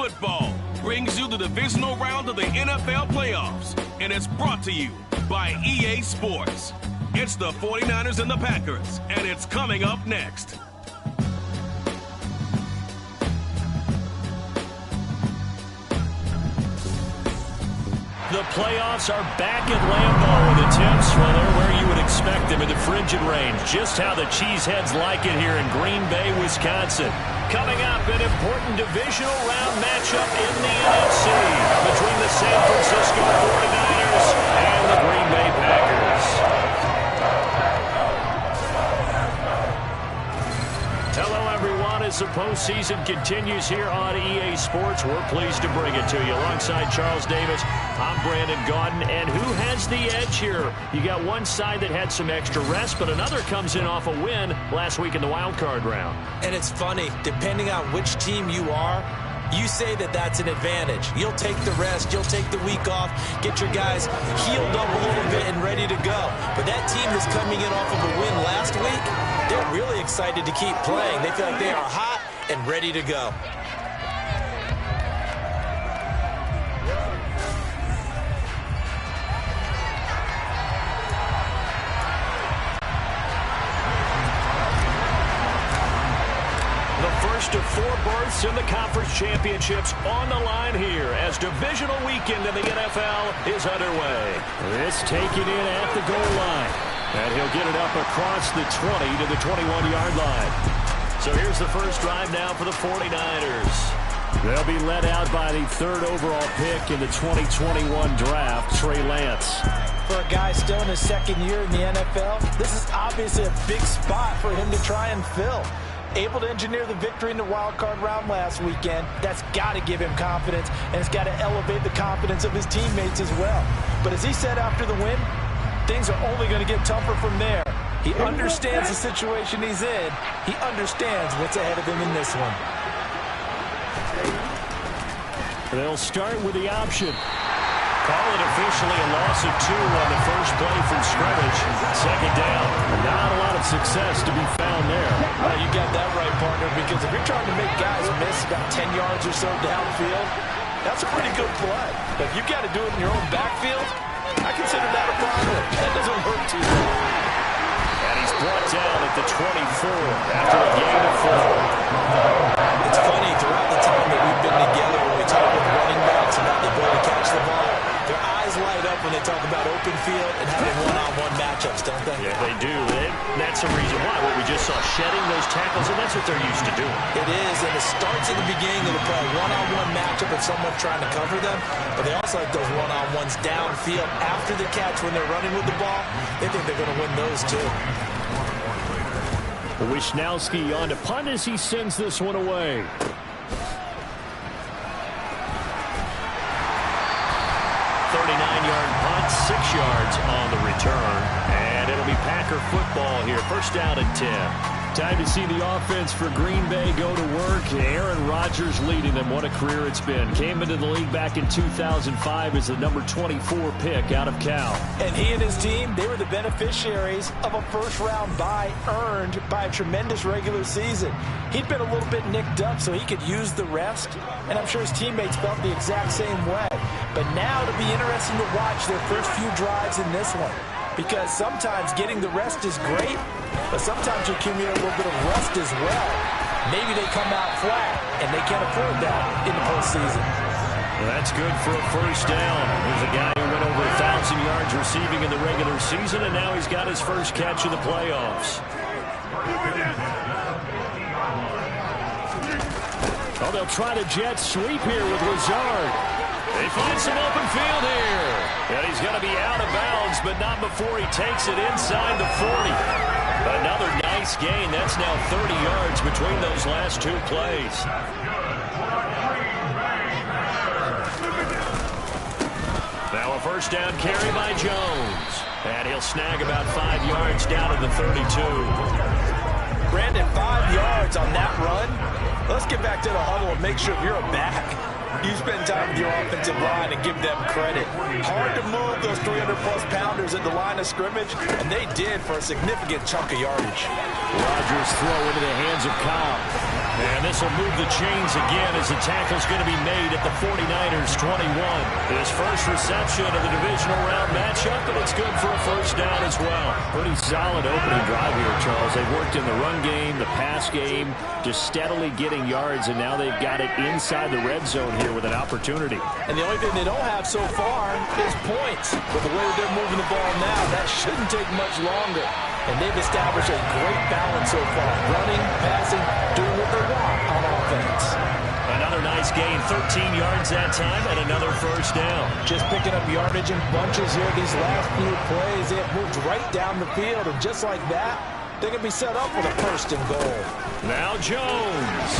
football brings you the divisional round of the NFL playoffs, and it's brought to you by EA Sports. It's the 49ers and the Packers, and it's coming up next. The playoffs are back at Lambeau, and the temps, well, they're where you would expect them in the frigid range. Just how the Cheeseheads like it here in Green Bay, Wisconsin. Coming up, an important divisional round matchup in the NFC between the San Francisco 49ers and the Green Bay Packers. Hello, everyone. As the postseason continues here on EA Sports, we're pleased to bring it to you. Alongside Charles Davis, I'm Brandon Gaudin. And who has the edge here? You got one side that had some extra rest, but another comes in off a win last week in the wild card round. And it's funny, depending on which team you are, you say that that's an advantage. You'll take the rest, you'll take the week off, get your guys healed up a little bit and ready to go. But that team that's coming in off of a win last week, they're really excited to keep playing. They feel like they are hot and ready to go. First of 4 berths in the conference championships on the line here as divisional weekend in the NFL is underway. It's taken in at the goal line, and he'll get it up across the 20 to the 21-yard line. So here's the first drive now for the 49ers. They'll be led out by the 3rd overall pick in the 2021 draft, Trey Lance. For a guy still in his 2nd year in the NFL, this is obviously a big spot for him to try and fill. Able to engineer the victory in the wild card round last weekend. That's got to give him confidence, and it's got to elevate the confidence of his teammates as well. But as he said after the win, things are only going to get tougher from there. He understands the situation he's in. He understands what's ahead of him in this one. They'll start with the option. Call it officially a loss of 2 on the first play from scrimmage. 2nd down. Not a lot of success to be found there. Well, you got that right, partner, because if you're trying to make guys miss about 10 yards or so downfield, that's a pretty good play. But if you've got to do it in your own backfield, I consider that a problem. That doesn't hurt too much. And he's brought down at the 24 after a gain of 4. It's funny, throughout the time that we've been together, when we talk with running backs about the ability to catch the ball, their eyes light up when they talk about open field and having one-on-one matchups, don't they? Yeah, they do. And that's the reason why. What we just saw, shedding those tackles, and that's what they're used to doing. It is, and it starts at the beginning of the play, one-on-one matchup with someone trying to cover them, but they also like those one-on-ones downfield after the catch when they're running with the ball. They think they're going to win those too. Wisnowski on to punt as he sends this one away. 39-yard punt, 6 yards on the return. And it'll be Packer football here. First down and 10. Time to see the offense for Green Bay go to work. Aaron Rodgers leading them. What a career it's been. Came into the league back in 2005 as the number 24 pick out of Cal. And he and his team, they were the beneficiaries of a first-round bye earned by a tremendous regular season. He'd been a little bit nicked up so he could use the rest, and I'm sure his teammates felt the exact same way. But now it'll be interesting to watch their first few drives in this one, because sometimes getting the rest is great, but sometimes you accumulate a little bit of rust as well. Maybe they come out flat, and they can't afford that in the postseason. Well, that's good for a first down. There's a guy who went over 1,000 yards receiving in the regular season, and now he's got his first catch of the playoffs. Oh, they'll try to jet sweep here with Lazard. They find some open field here. And he's going to be out of bounds, but not before he takes it inside the 40. Another nice gain. That's now 30 yards between those last 2 plays. Now a first down carry by Jones. And he'll snag about 5 yards down to the 32. Brandon, 5 yards on that run. Let's get back to the huddle and make sure if you're a back, you spend time with your offensive line and give them credit. Hard to move those 300-plus pounders at the line of scrimmage, and they did for a significant chunk of yardage. Rodgers throw into the hands of Cobb. And this will move the chains again as the tackle's going to be made at the 49ers 21. His first reception of the divisional round matchup, and it's good for a first down as well. Pretty solid opening drive here, Charles. They've worked in the run game, the pass game, just steadily getting yards, and now they've got it inside the red zone here with an opportunity. And the only thing they don't have so far is points. But the way that they're moving the ball now, that shouldn't take much longer. And they've established a great balance so far. Running, passing, doing what they want on offense. Another nice gain, 13 yards that time, and another first down. Just picking up yardage in bunches here. These last few plays, they have moved right down the field. And just like that, they're going to be set up with a first and goal. Now Jones.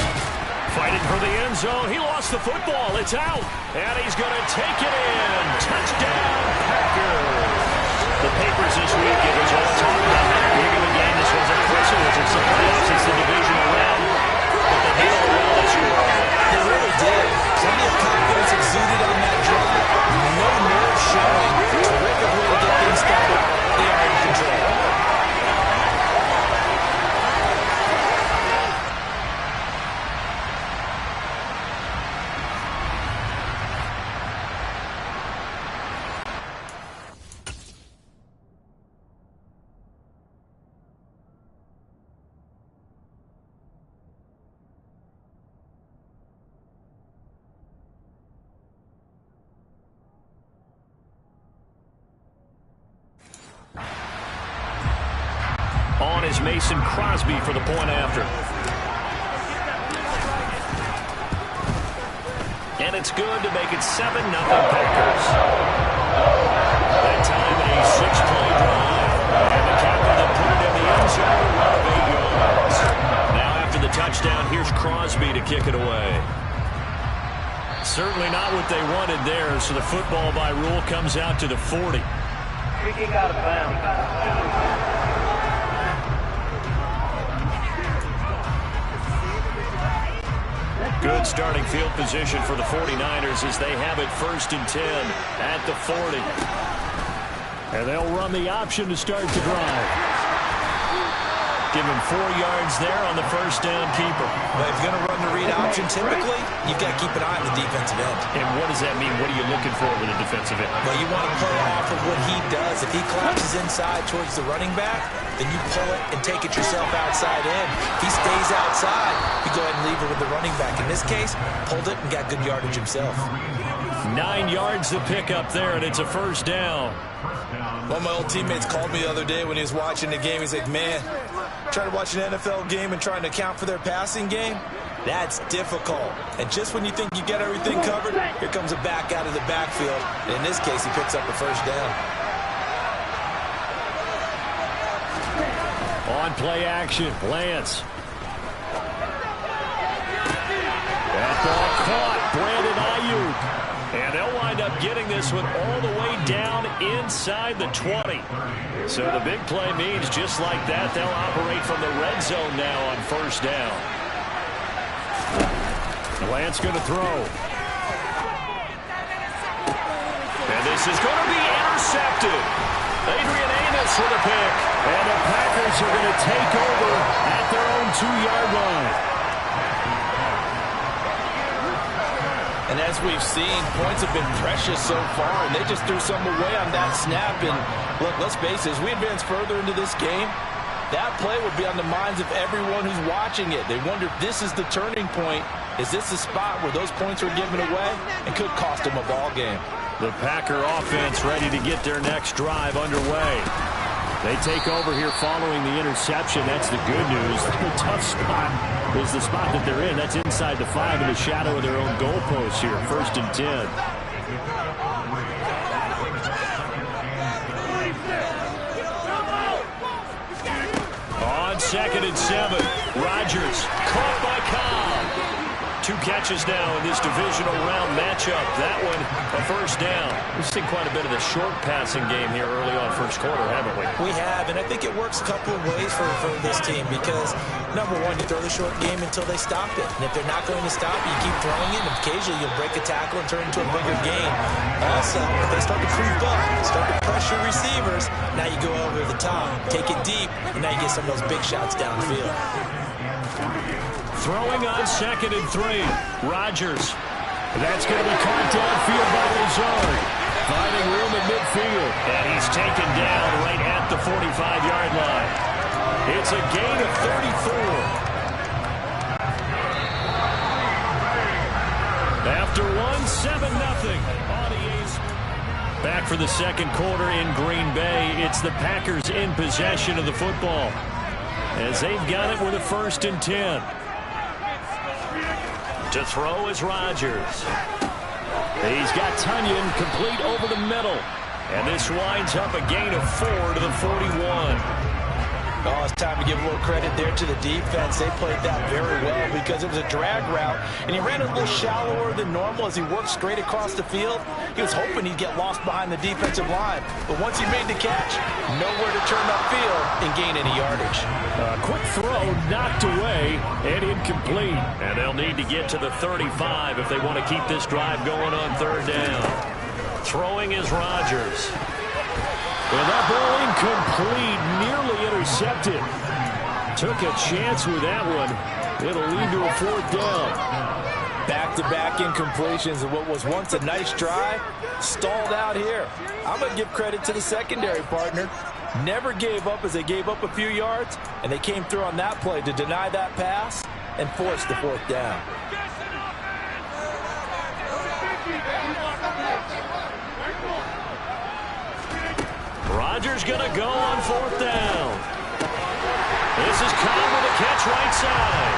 Fighting for the end zone. He lost the football. It's out. And he's going to take it in. Touchdown, Packers. The papers this week, it was all talk about how big of a game this was. Of course it was. It's the playoffs. It's the divisional round. But they handled it well this year. They really did. Plenty of confidence exuded on that drive. No nerve showing. Terrific way to get things started. They are in control. On is Mason Crosby for the point after. And it's good to make it 7-0 Packers. That time a 6-play drive. And the captain that put it in the end zone, a run of 8 yards. Now after the touchdown, here's Crosby to kick it away. Certainly not what they wanted there, so the football by rule comes out to the 40. Kicking out of bounds. Good starting field position for the 49ers as they have it 1st and 10 at the 40. And they'll run the option to start the drive. Give him 4 yards there on the first down keeper. But if you're going to run the read option, typically, you've got to keep an eye on the defensive end. And what does that mean? What are you looking for with a defensive end? Well, you want to play off of what he does. If he collapses inside towards the running back, then you pull it and take it yourself outside in. If he stays outside, you go ahead and leave it with the running back. In this case, pulled it and got good yardage himself. 9 yards to pick up there, and it's a first down. One of my old teammates called me the other day when he was watching the game. He's like, man, trying to watch an NFL game and trying to account for their passing game, that's difficult. And just when you think you get everything covered, here comes a back out of the backfield. And in this case, he picks up a first down. On play action, Lance. That ball caught, Brandon Ayuk. And they'll wind up getting this one all the way down inside the 20. So the big play means just like that, they'll operate from the red zone now on first down. Lance going to throw. And this is going to be intercepted. Adrian Amos with a pick. And the Packers are going to take over at their own 2-yard line. And as we've seen, points have been precious so far, and they just threw some away on that snap. And look, let's face it, as we advance further into this game, that play will be on the minds of everyone who's watching it. They wonder if this is the turning point. Is this the spot where those points were given away and could cost them a ball game? The Packer offense ready to get their next drive underway. They take over here following the interception. That's the good news. The tough spot is the spot that they're in. That's inside the 5 in the shadow of their own goalpost here. 1st and 10. On 2nd and 7. Rodgers caught by Cobb. 2 catches now in this divisional round matchup. That one, a first down. We've seen quite a bit of the short passing game here early on first quarter, haven't we? We have, and I think it works a couple of ways for this team because, number one, you throw the short game until they stop it. And if they're not going to stop it, you keep throwing it, and occasionally you'll break a tackle and turn it into a bigger game. Also, if they start to creep up, start to pressure receivers, now you go over the top, take it deep, and now you get some of those big shots downfield. Throwing on 2nd and 3. Rodgers. That's going to be caught downfield by Lazard. Finding room in midfield. And he's taken down right at the 45-yard line. It's a gain of 34. After 7-0 on EA's. Back for the second quarter in Green Bay. It's the Packers in possession of the football, as they've got it with a 1st and 10. To throw is Rodgers. He's got Tunyon complete over the middle. And this winds up a gain of 4 to the 41. Oh, it's time to give a little credit there to the defense. They played that very well because it was a drag route, and he ran a little shallower than normal as he worked straight across the field. He was hoping he'd get lost behind the defensive line, but once he made the catch, nowhere to turn upfield and gain any yardage. A quick throw knocked away and incomplete. And they'll need to get to the 35 if they want to keep this drive going on 3rd down. Throwing is Rodgers. And that ball incomplete, nearly intercepted. Took a chance with that one. It'll lead to a 4th down. Back-to-back incompletions of what was once a nice drive, stalled out here. I'm going to give credit to the secondary partner. Never gave up as they gave up a few yards, and they came through on that play to deny that pass and force the 4th down. Rodgers going to go on 4th down. This is Cobb with a catch right side.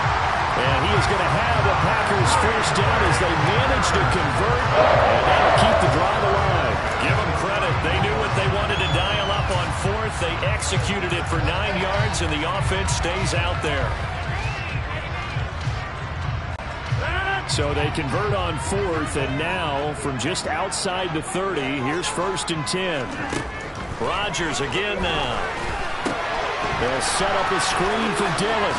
And he is going to have the Packers 1st down as they manage to convert. And that'll keep the drive alive. Give them credit. They knew what they wanted to dial up on 4th. They executed it for 9 yards, and the offense stays out there. So they convert on 4th, and now from just outside the 30, here's 1st and 10. Rodgers again now. They'll set up a screen for Dillon.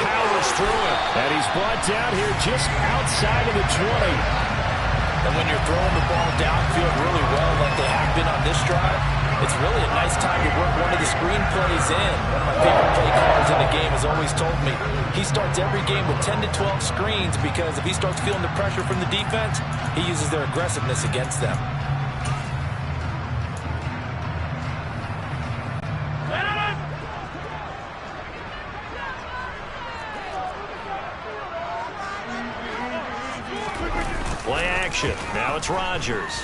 Powers through it. And he's brought down here just outside of the 20. And when you're throwing the ball downfield really well like they have been on this drive, it's really a nice time to work one of the screen plays in. One of my favorite play callers in the game has always told me he starts every game with 10 to 12 screens because if he starts feeling the pressure from the defense, he uses their aggressiveness against them. Play action. Now it's Rodgers.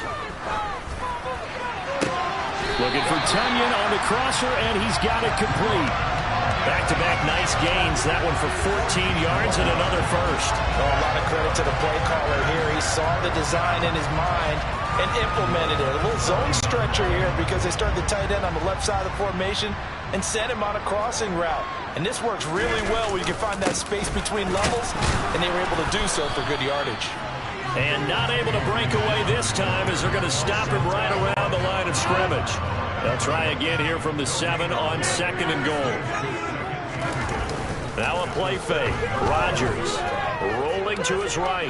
Looking for Tunyon on the crosser, and he's got it complete. Back-to-back nice gains. That one for 14 yards and another 1st. Oh, a lot of credit to the play caller here. He saw the design in his mind and implemented it. A little zone stretcher here because they started the tight end on the left side of the formation and sent him on a crossing route. And this works really well where you can find that space between levels, and they were able to do so for good yardage. And not able to break away this time as they're going to stop him right around the line of scrimmage. They'll try again here from the 7 on 2nd and goal. Now a play fake. Rodgers rolling to his right.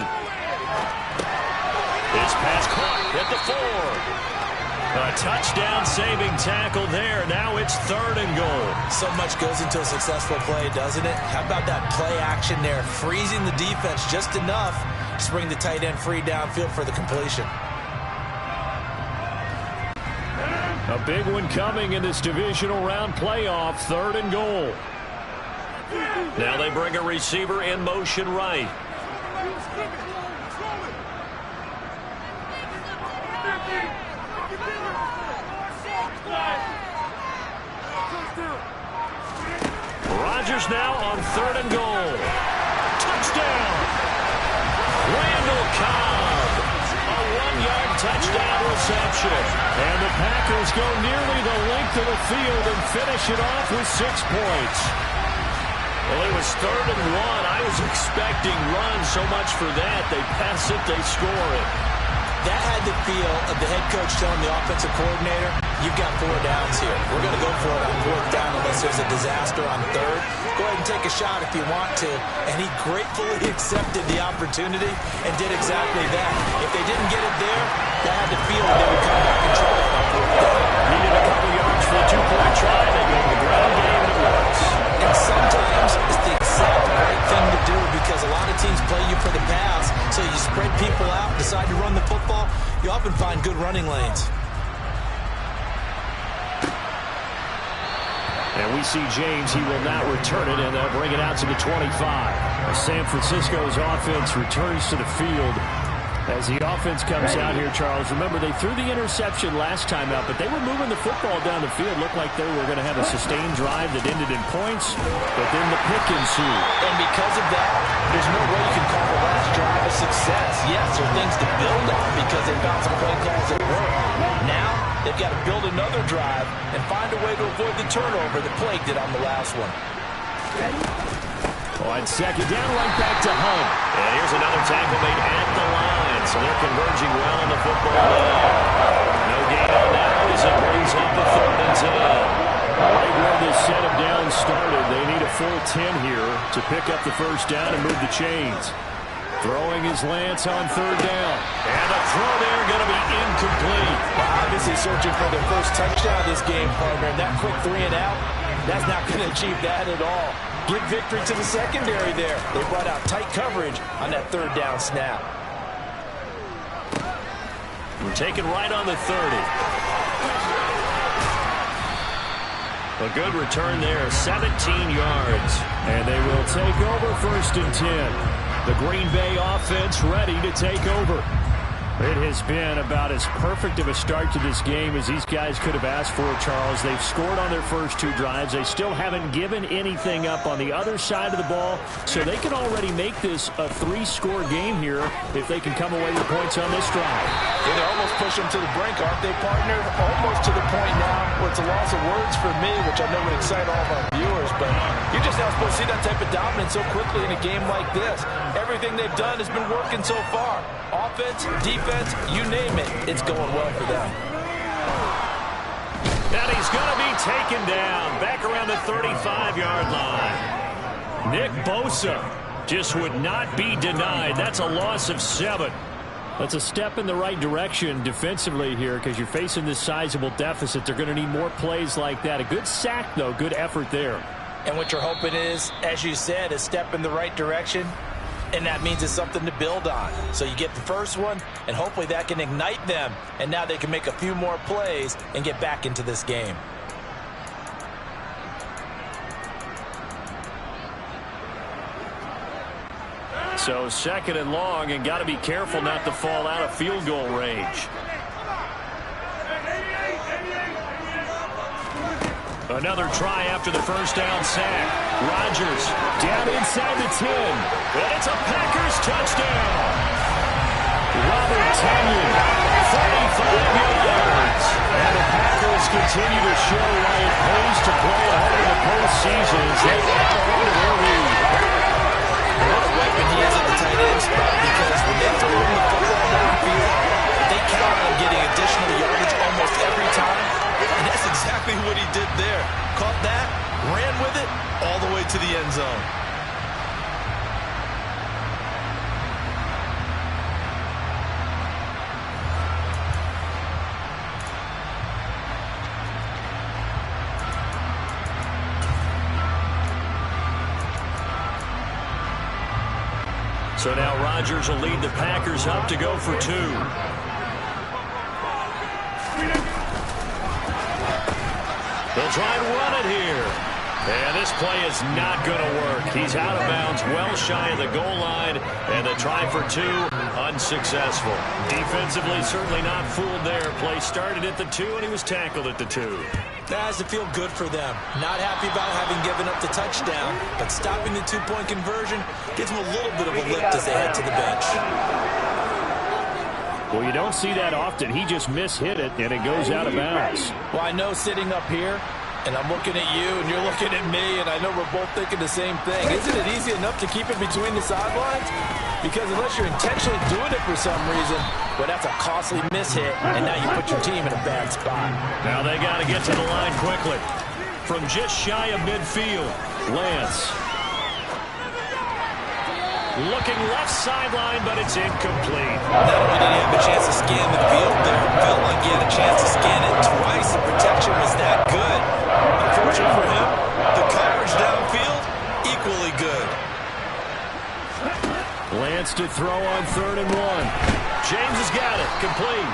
His pass caught at the 4. A touchdown saving tackle there. Now it's 3rd and goal. So much goes into a successful play, doesn't it? How about that play action there? Freezing the defense just enough to bring the tight end free downfield for the completion. A big one coming in this divisional round playoff. 3rd and goal. Now they bring a receiver in motion right. Rodgers now on 3rd and goal. Touchdown! Randall Cobb. A 1-yard touchdown reception. And the Packers go nearly the length of the field and finish it off with 6 points. Well, it was 3rd and 1. I was expecting runs so much for that. They pass it, they score it. That had the feel of the head coach telling the offensive coordinator, you've got 4 downs here. We're going to go for it on 4th down unless there's a disaster on 3rd. Go ahead and take a shot if you want to. And he gratefully accepted the opportunity and did exactly that. If they didn't get it there, they had the feel they would come back and try it on 4th down. Needed a couple yards for a 2-point try. They go to the ground game and it works. And sometimes it's the exact right thing to do because a teams play you for the pass, so you spread people out, decide to run the football, you often find good running lanes. And we see James. He will not return it, and they'll bring it out to the 25. San Francisco's offense returns to the field. As the offense comes out here, Charles, remember they threw the interception last time out, but they were moving the football down the field. Looked like they were going to have a sustained drive that ended in points, but then the pick ensued. And because of that, there's no way you can call the last drive a success. Yes, there are things to build on because they found some play calls that work. Now, they've got to build another drive and find a way to avoid the turnover the play did on the last one. On second down, right back to Hunt. And here's another tackle made at the line. So they're converging well on the football now. No gain on that as it brings up a 3rd and 10. Right where this set of downs started, they need a full 10 here to pick up the first down and move the chains. Throwing his Lance on 3rd down. And the throw there going to be incomplete. Well, obviously searching for their first touchdown this game, partner. That quick 3 and out, that's not going to achieve that at all. Give victory to the secondary there. They brought out tight coverage on that 3rd down snap. We're taking right on the 30. A good return there, 17 yards. And they will take over 1st and 10. The Green Bay offense ready to take over. It has been about as perfect of a start to this game as these guys could have asked for, Charles. They've scored on their first 2 drives. They still haven't given anything up on the other side of the ball, so they can already make this a 3-score game here if they can come away with points on this drive. Yeah, they almost push them to the brink, aren't they, partner? Almost to the point now where it's a loss of words for me, which I know would excite all of our viewers, but you're just not supposed to see that type of dominance so quickly in a game like this. Everything they've done has been working so far. Offense, defense, you name it, it's going well for them. And he's going to be taken down back around the 35-yard line. Nick Bosa just would not be denied. That's a loss of 7. That's a step in the right direction defensively here because you're facing this sizable deficit. They're going to need more plays like that. A good sack, though. Good effort there. And what you're hoping is, as you said, a step in the right direction. And that means it's something to build on. So you get the first one, and hopefully that can ignite them. And now they can make a few more plays and get back into this game. So 2nd and long, and got to be careful not to fall out of field goal range. Another try after the first down sack. Rodgers down inside the 10. And it's a Packers touchdown. Robert Tonyan, 35 yards. And the Packers continue to show why it pays to play ahead of the postseason as they add on to their lead. What a weapon he is at the tight end spot, because when they throw him the football downfield, they count on getting additional yardage almost every time. And that's exactly what he did there. Caught that, ran with it, all the way to the end zone. So now Rodgers will lead the Packers up to go for 2. They'll try and run it here. And this play is not going to work. He's out of bounds, well shy of the goal line, and the try for 2, unsuccessful. Defensively, certainly not fooled there. Play started at the 2, and he was tackled at the 2. That has to feel good for them. Not happy about having given up the touchdown, but stopping the 2-point conversion gives them a little bit of a lift as they head to the bench. Well, you don't see that often. He just mishit it, and it goes out of bounds. Well, I know sitting up here, and I'm looking at you, and you're looking at me, and I know we're both thinking the same thing. Isn't it easy enough to keep it between the sidelines? Because unless you're intentionally doing it for some reason, well, that's a costly mishit, and now you put your team in a bad spot. Now they got to get to the line quickly. From just shy of midfield, Lance. Looking left sideline, but it's incomplete. Not only did he have a chance to scan the field there, it felt like he had a chance to scan it twice. The protection was that good. Unfortunately for him, the coverage downfield, equally good. Lance to throw on 3rd and 1. James has got it. Complete.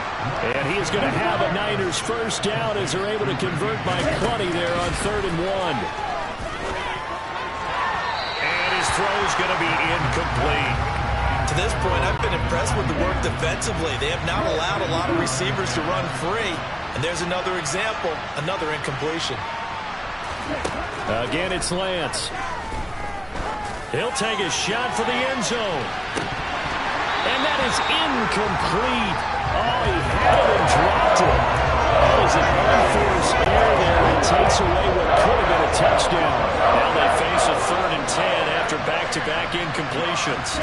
And he is going to have a Niners first down as they're able to convert by plenty there on 3rd and 1. And his throw is going to be incomplete. To this point, I've been impressed with the work defensively. They have not allowed a lot of receivers to run free. And there's another example, another incompletion. Again, it's Lance. He'll take a shot for the end zone. And that is incomplete. Oh, he had it and dropped it. That is an unforced error there. It takes away what could have been a touchdown. Now they face a 3rd and 10 after back-to-back incompletions.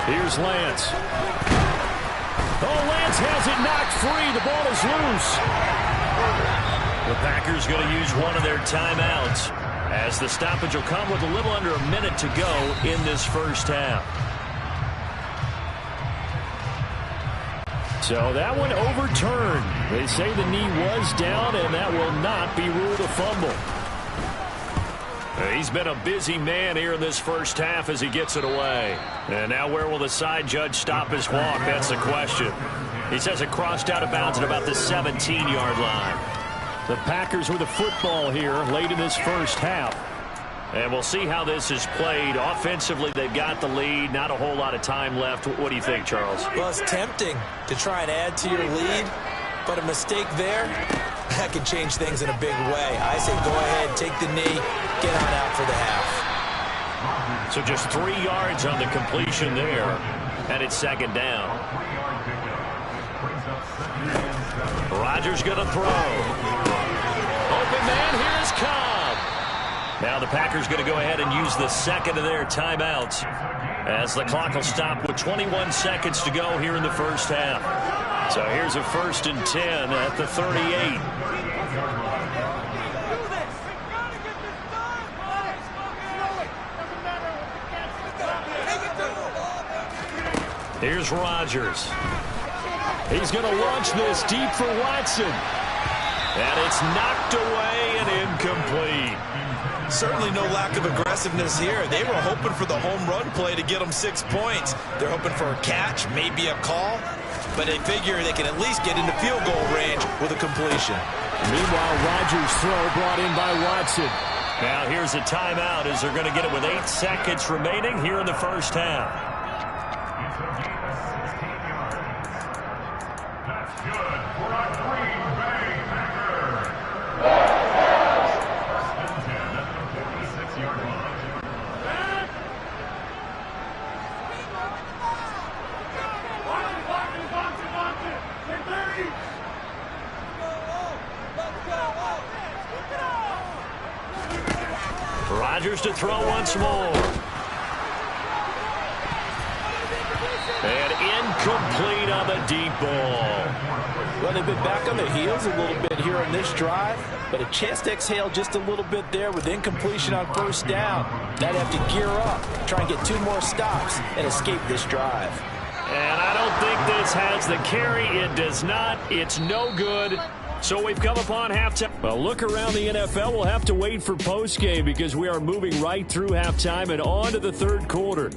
Here's Lance. Oh, Lance has it knocked free. The ball is loose. The Packers going to use one of their timeouts as the stoppage will come with a little under a minute to go in this first half. So that one overturned. They say the knee was down, and that will not be ruled a fumble. He's been a busy man here in this first half as he gets it away. And now where will the side judge stop his walk? That's the question. He says it crossed out of bounds at about the 17-yard line. The Packers with the football here late in this first half. And we'll see how this is played. Offensively, they've got the lead. Not a whole lot of time left. What do you think, Charles? Well, it's tempting to try and add to your lead, but a mistake there, that can change things in a big way. I say go ahead, take the knee, get on out for the half. So just 3 yards on the completion there, and it's 2nd down. Rodgers going to throw. Open man, here's Cobb. Now the Packers going to go ahead and use the 2nd of their timeouts as the clock will stop with 21 seconds to go here in the first half. So here's a 1st and 10 at the 38. Here's Rodgers. He's going to launch this deep for Watson. And it's knocked away and incomplete. Certainly no lack of aggressiveness here. They were hoping for the home run play to get them 6 points. They're hoping for a catch, maybe a call, but they figure they can at least get into field goal range with a completion. Meanwhile, Rodgers' throw brought in by Watson. Now here's a timeout as they're going to get it with 8 seconds remaining here in the first half. That's good for a Green Bay Packer. Rodgers to throw once more. And incomplete on the deep ball. Well, they've been back on their heels a little bit here on this drive, but a chance to exhale just a little bit there with incompletion on 1st down. They'd have to gear up, try and get 2 more stops, and escape this drive. And I don't think this has the carry. It does not. It's no good. So we've come upon halftime. Well, look around the NFL. We'll have to wait for postgame because we are moving right through halftime and on to the 3rd quarter.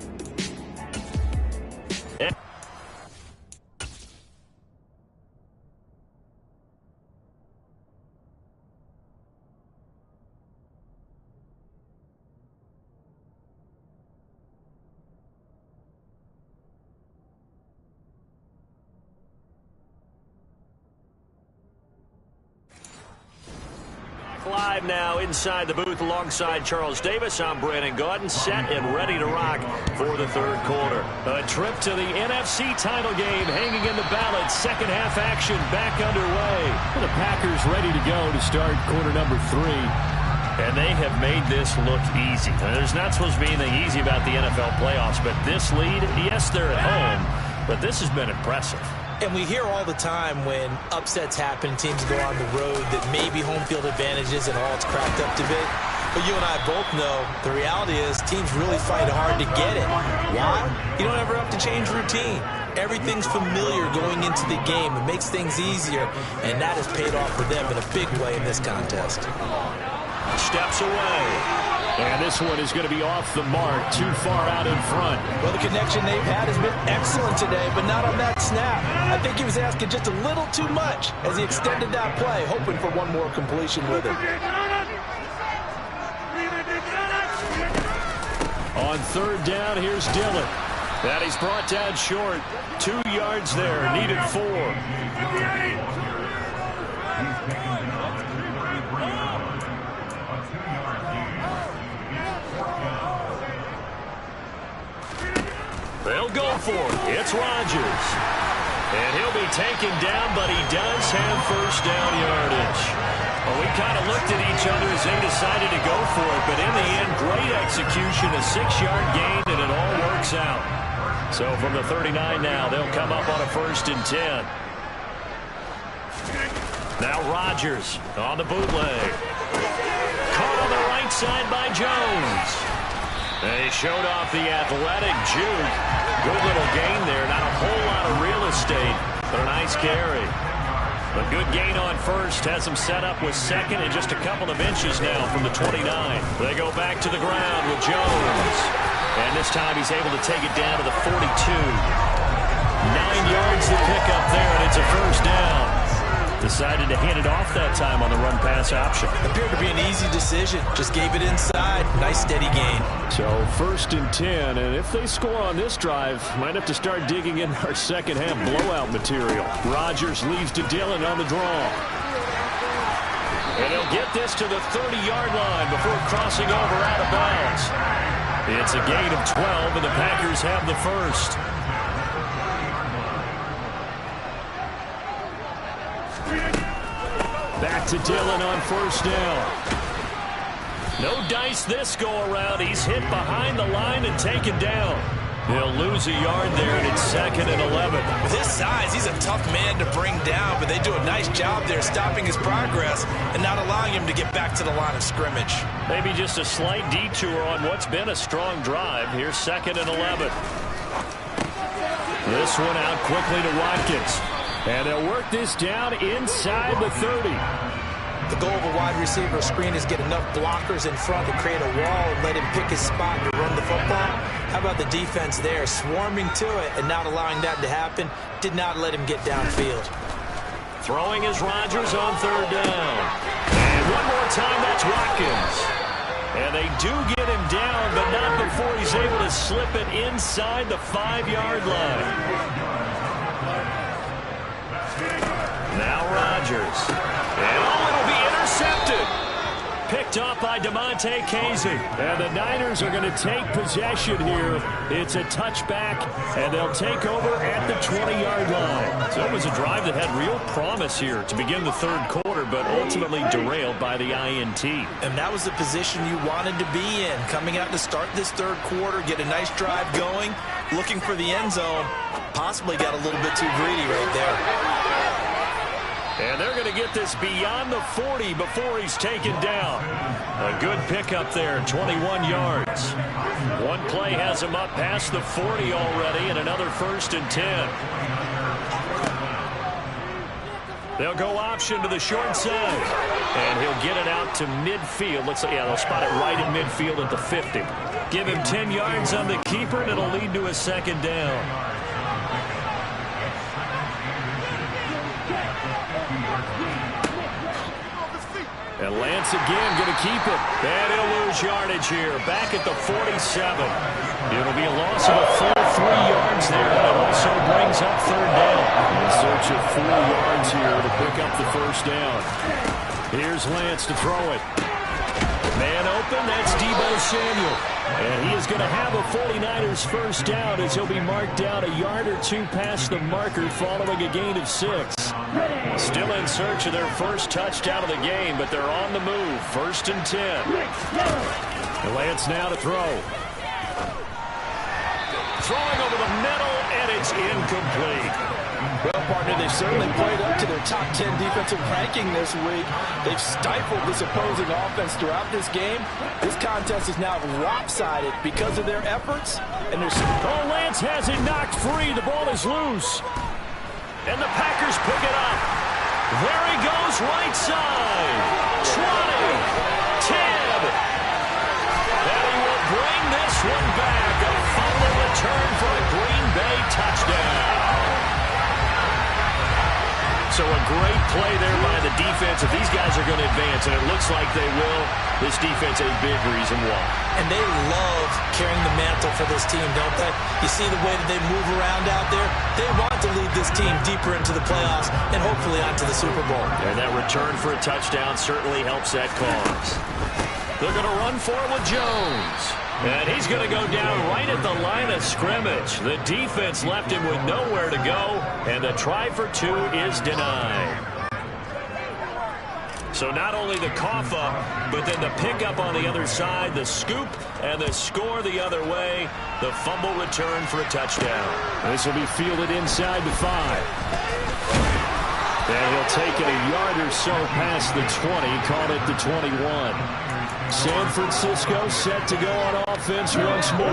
Live now inside the booth alongside Charles Davis. I'm Brandon Gaudin, set and ready to rock for the 3rd quarter. A trip to the NFC title game hanging in the balance. 2nd half action back underway. The Packers ready to go to start quarter number 3. And they have made this look easy. There's not supposed to be anything easy about the NFL playoffs, but this lead, yes, they're at home, but this has been impressive. And we hear all the time when upsets happen, teams go on the road, that maybe home field advantages and all it's cracked up to be. But you and I both know the reality is teams really fight hard to get it. Why? You don't ever have to change routine. Everything's familiar going into the game. It makes things easier, and that has paid off for them in a big way in this contest. Steps away. And this one is going to be off the mark, too far out in front. Well, the connection they've had has been excellent today, but not on that snap. I think he was asking just a little too much as he extended that play, hoping for one more completion with it. On third down, here's Dillon. And he's brought down short. 2 yards there, needed 4. They'll go for it. It's Rodgers. And he'll be taken down, but he does have first down yardage. Well, we kind of looked at each other as they decided to go for it, but in the end, great execution, a 6-yard gain, and it all works out. So from the 39 now, they'll come up on a 1st and 10. Now Rodgers on the bootleg. Caught on the right side by Jones. They showed off the athletic juke. Good little gain there. Not a whole lot of real estate, but a nice carry. A good gain on first has him set up with second and just a couple of inches now from the 29. They go back to the ground with Jones. And this time he's able to take it down to the 42. 9 yards to pick up there, and it's a first down. Decided to hand it off that time on the run-pass option. Appeared to be an easy decision. Just gave it inside. Nice steady gain. So 1st and 10, and if they score on this drive, might have to start digging in our second-half blowout material. Rodgers leaves to Dillon on the draw. And he'll get this to the 30-yard line before crossing over out of bounds. It's a gain of 12, and the Packers have the first. Back to Dillon on first down. No dice this go-around. He's hit behind the line and taken down. He'll lose a yard there, and it's 2nd and 11. With his size, he's a tough man to bring down, but they do a nice job there stopping his progress and not allowing him to get back to the line of scrimmage. Maybe just a slight detour on what's been a strong drive. Here's 2nd and 11. This one out quickly to Watkins. And they'll work this down inside the 30. The goal of a wide receiver screen is get enough blockers in front to create a wall and let him pick his spot to run the football. How about the defense there, swarming to it and not allowing that to happen? Did not let him get downfield. Throwing is Rodgers on third down. And one more time, that's Watkins. And they do get him down, but not before he's able to slip it inside the 5-yard line. Now Rodgers. And it'll be intercepted. Picked off by DeMonte Casey. And the Niners are going to take possession here. It's a touchback, and they'll take over at the 20-yard line. So it was a drive that had real promise here to begin the third quarter, but ultimately derailed by the INT. And that was the position you wanted to be in. Coming out to start this third quarter, get a nice drive going, looking for the end zone. Possibly got a little bit too greedy right there. And they're going to get this beyond the 40 before he's taken down. A good pickup there, 21 yards. One play has him up past the 40 already, and another 1st and 10. They'll go option to the short side. And he'll get it out to midfield. Looks like, yeah, they'll spot it right at midfield at the 50. Give him 10 yards on the keeper, and it'll lead to a 2nd down. And Lance again going to keep it. And he'll lose yardage here. Back at the 47. It'll be a loss of a full 3 yards there. And it also brings up third down. In search of 4 yards here to pick up the first down. Here's Lance to throw it. Man open, that's Deebo Samuel. And he is going to have a 49ers first down as he'll be marked down a yard or two past the marker following a gain of 6. Still in search of their first touchdown of the game, but they're on the move. 1st and 10. And Lance now to throw. Throwing over the middle, and it's incomplete. Well, partner, they've certainly played up to their top 10 defensive ranking this week. They've stifled this opposing offense throughout this game. This contest is now lopsided because of their efforts. And there's Lance has it knocked free. The ball is loose. And the Packers pick it up. There he goes, right side. 20, 10. one back. A fumble return for a Green Bay touchdown. So a great play there by the defense. If these guys are going to advance, and it looks like they will, this defense a big reason why. And they love carrying the mantle for this team, don't they? You see the way that they move around out there? They want to lead this team deeper into the playoffs and hopefully onto the Super Bowl. And that return for a touchdown certainly helps that cause. They're going to run for it with Jones. And he's going to go down right at the line of scrimmage. The defense left him with nowhere to go, and the try for two is denied. So not only the cough up, but then the pickup on the other side, the scoop, and the score the other way. The fumble return for a touchdown. This will be fielded inside the 5. And he'll take it a yard or so past the 20, caught at the 21. San Francisco set to go on offense once more.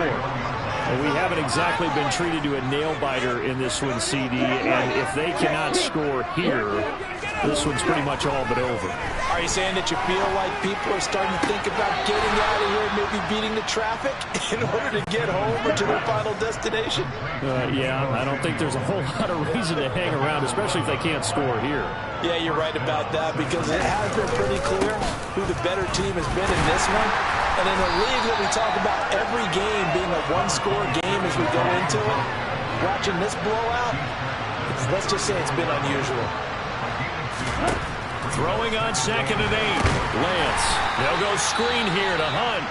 Well, we haven't exactly been treated to a nail-biter in this one, CD, and if they cannot score here, this one's pretty much all but over. Are you saying that you feel like people are starting to think about getting out of here, maybe beating the traffic in order to get home or to their final destination? Yeah, I don't think there's a whole lot of reason to hang around, especially if they can't score here. Yeah, you're right about that, because it has been pretty clear who the better team has been in this one. And in a league that we talk about every game being a one-score game as we go into it, watching this blowout, let's just say it's been unusual. Throwing on 2nd and 8. Lance. They'll go screen here to Hunt.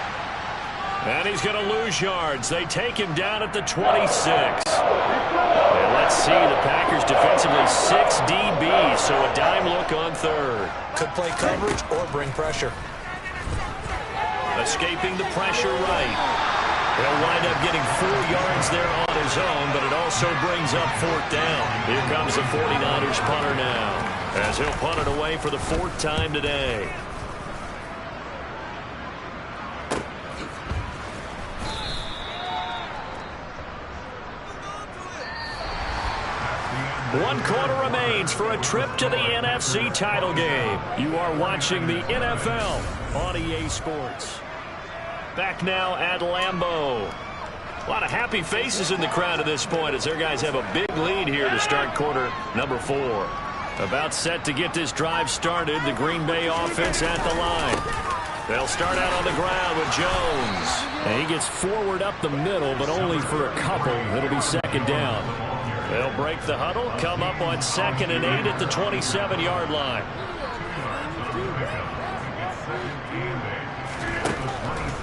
And he's going to lose yards. They take him down at the 26. And let's see, the Packers defensively 6 DBs, so a dime look on 3rd. Could play coverage or bring pressure. Escaping the pressure right. He'll wind up getting 4 yards there on his own, but it also brings up 4th down. Here comes the 49ers punter now, as he'll punt it away for the 4th time today. One quarter remains for a trip to the NFC title game. You are watching the NFL on EA Sports. Back now at Lambeau. A lot of happy faces in the crowd at this point as their guys have a big lead here to start quarter number 4. About set to get this drive started, the Green Bay offense at the line. They'll start out on the ground with Jones. And he gets forward up the middle, but only for a couple. It'll be 2nd down. They'll break the huddle, come up on 2nd and 8 at the 27-yard line.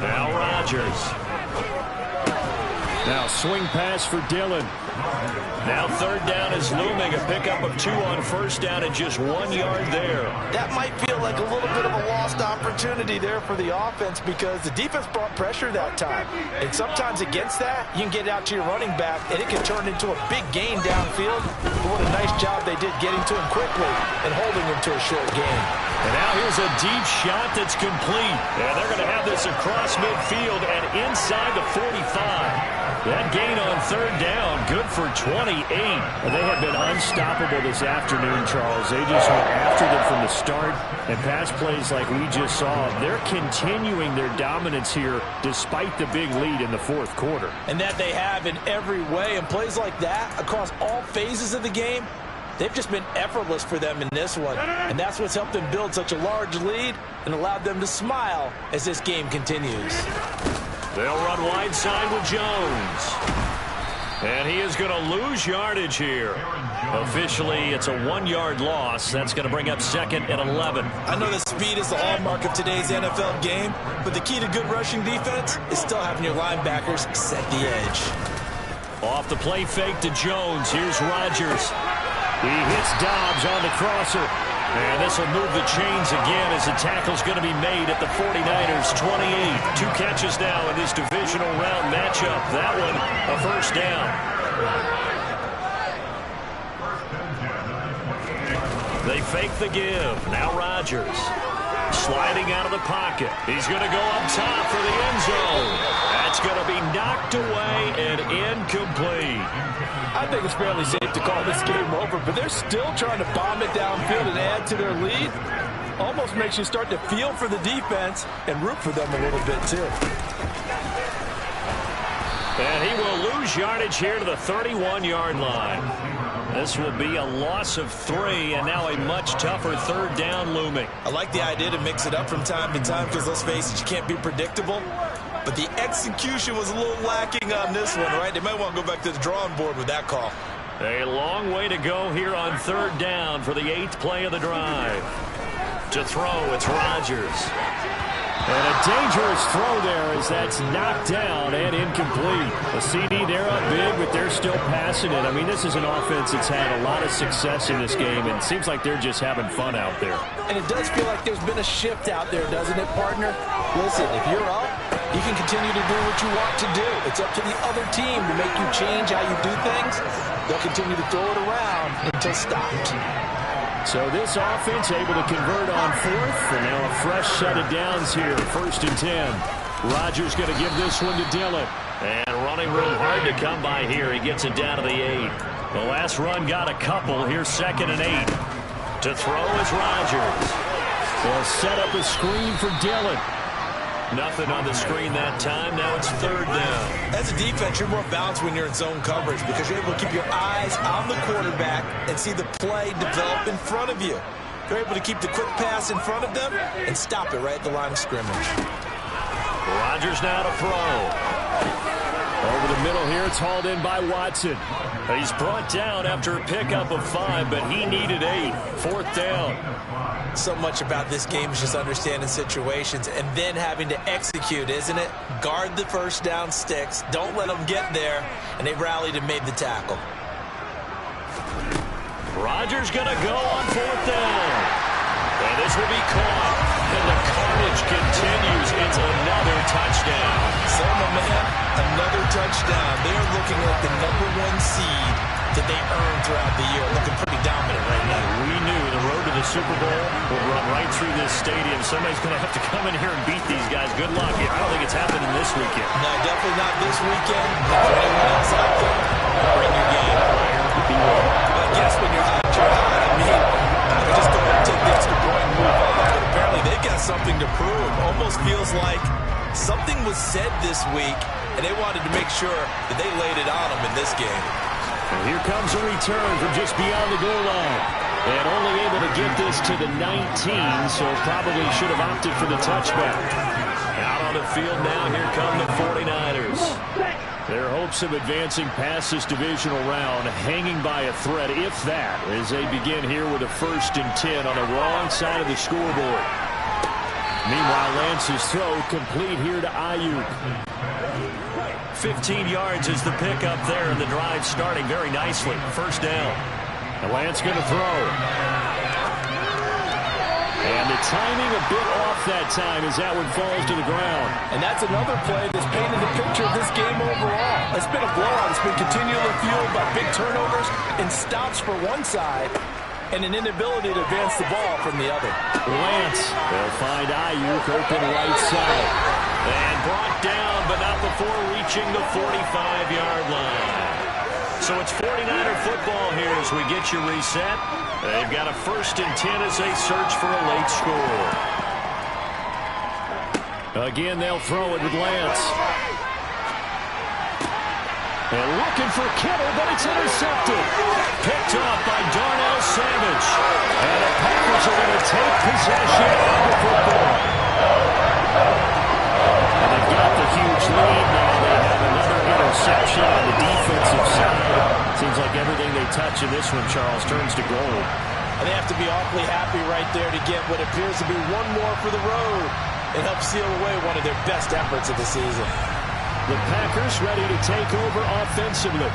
Now Rodgers. Now swing pass for Dillon. Now 3rd down is looming. A pickup of 2 on 1st down and just 1 yard there. That might feel like a little bit of a lost opportunity there for the offense because the defense brought pressure that time. And sometimes against that, you can get out to your running back and it can turn into a big gain downfield. But what a nice job they did getting to him quickly and holding him to a short gain. And now here's a deep shot that's complete. And they're going to have this across midfield and inside the 45. That gain on 3rd down, good for 28. They have been unstoppable this afternoon, Charles. They just went after them from the start, and pass plays like we just saw, they're continuing their dominance here despite the big lead in the 4th quarter. And that they have in every way, and plays like that across all phases of the game, they've just been effortless for them in this one. And that's what's helped them build such a large lead and allowed them to smile as this game continues. They'll run wide side with Jones. And he is going to lose yardage here. Officially, it's a 1-yard loss. That's going to bring up 2nd and 11. I know that speed is the hallmark of today's NFL game, but the key to good rushing defense is still having your linebackers set the edge. Off the play fake to Jones. Here's Rodgers. He hits Dobbs on the crosser. And this will move the chains again as the tackle's going to be made at the 49ers 28. 2 catches now in this divisional round matchup. That one, a 1st down. They fake the give. Now Rodgers. Sliding out of the pocket. He's going to go up top for the end zone. That's going to be knocked away and incomplete. I think it's fairly safe to call this game over, but they're still trying to bomb it downfield and add to their lead. Almost makes you start to feel for the defense and root for them a little bit, too. And he will lose yardage here to the 31-yard line. This will be a loss of 3, and now a much tougher third down looming. I like the idea to mix it up from time to time because, let's face it, you can't be predictable. But the execution was a little lacking on this one, right? They might want to go back to the drawing board with that call. A long way to go here on third down for the 8th play of the drive. To throw, it's Rodgers. And a dangerous throw there as that's knocked down and incomplete. The CD, they're up big, but they're still passing it. I mean, this is an offense that's had a lot of success in this game, and it seems like they're just having fun out there. And it does feel like there's been a shift out there, doesn't it, partner? Listen, if you're up, you can continue to do what you want to do. It's up to the other team to make you change how you do things. They'll continue to throw it around until stopped. So this offense able to convert on 4th, and now a fresh set of downs here, 1st and 10. Rodgers going to give this one to Dillon. And running room hard to come by here. He gets it down to the 8. The last run got a couple. Here's 2nd and 8. To throw is Rodgers. They'll set up a screen for Dillon. Nothing on the screen that time. Now it's 3rd down. As a defense, you're more balanced when you're in zone coverage because you're able to keep your eyes on the quarterback and see the play develop in front of you. You're able to keep the quick pass in front of them and stop it right at the line of scrimmage. Rodgers now to throw. Over the middle here, it's hauled in by Watson. He's brought down after a pickup of 5, but he needed 8. 4th down. So much about this game is just understanding situations and then having to execute, isn't it? Guard the first down sticks. Don't let them get there. And they rallied and made the tackle. Rodgers going to go on 4th down. And this will be caught. And the carnage continues. It's another touchdown. So, my man, another touchdown. They're looking like the #1 seed that they earned throughout the year. Looking pretty dominant right now. We knew the road to the Super Bowl would run right through this stadium. Somebody's going to have to come in here and beat these guys. Good luck. I don't think it's happening this weekend. No, definitely not this weekend. If anyone else out there, bring your game. Well, I guess when you're hot, you're hot. I mean, I could just go ahead and take the extra point and move on. But apparently they've got something to prove. Almost feels like something was said this week, and they wanted to make sure that they laid it on them in this game. And here comes a return from just beyond the goal line. And only able to get this to the 19, so probably should have opted for the touchback. Out on the field now, here come the 49ers. Their hopes of advancing past this divisional round hanging by a thread, if that, as they begin here with a 1st and 10 on the wrong side of the scoreboard. Meanwhile, Lance's throw complete here to Ayuk. 15 yards is the pickup there, and the drive starting very nicely. 1st down. And Lance going to throw. And the timing a bit off that time as that one falls to the ground. And that's another play that's painted the picture of this game overall. It's been a blowout. It's been continually fueled by big turnovers and stops for one side and an inability to advance the ball from the other. Lance, they'll find Ayuk open right side. And brought down, but not before reaching the 45-yard line. So it's 49er football here as we get you reset. They've got a 1st and 10 as they search for a late score. Again, they'll throw it with Lance. And looking for Kittle, but it's intercepted. Picked off by Darnell Savage. And the Packers are going to take possession of the football. And they've got the huge lead now. They have another interception on the defensive side. Seems like everything they touch in this one, Charles, turns to gold. And they have to be awfully happy right there to get what appears to be one more for the road and help seal away one of their best efforts of the season. The Packers ready to take over offensively.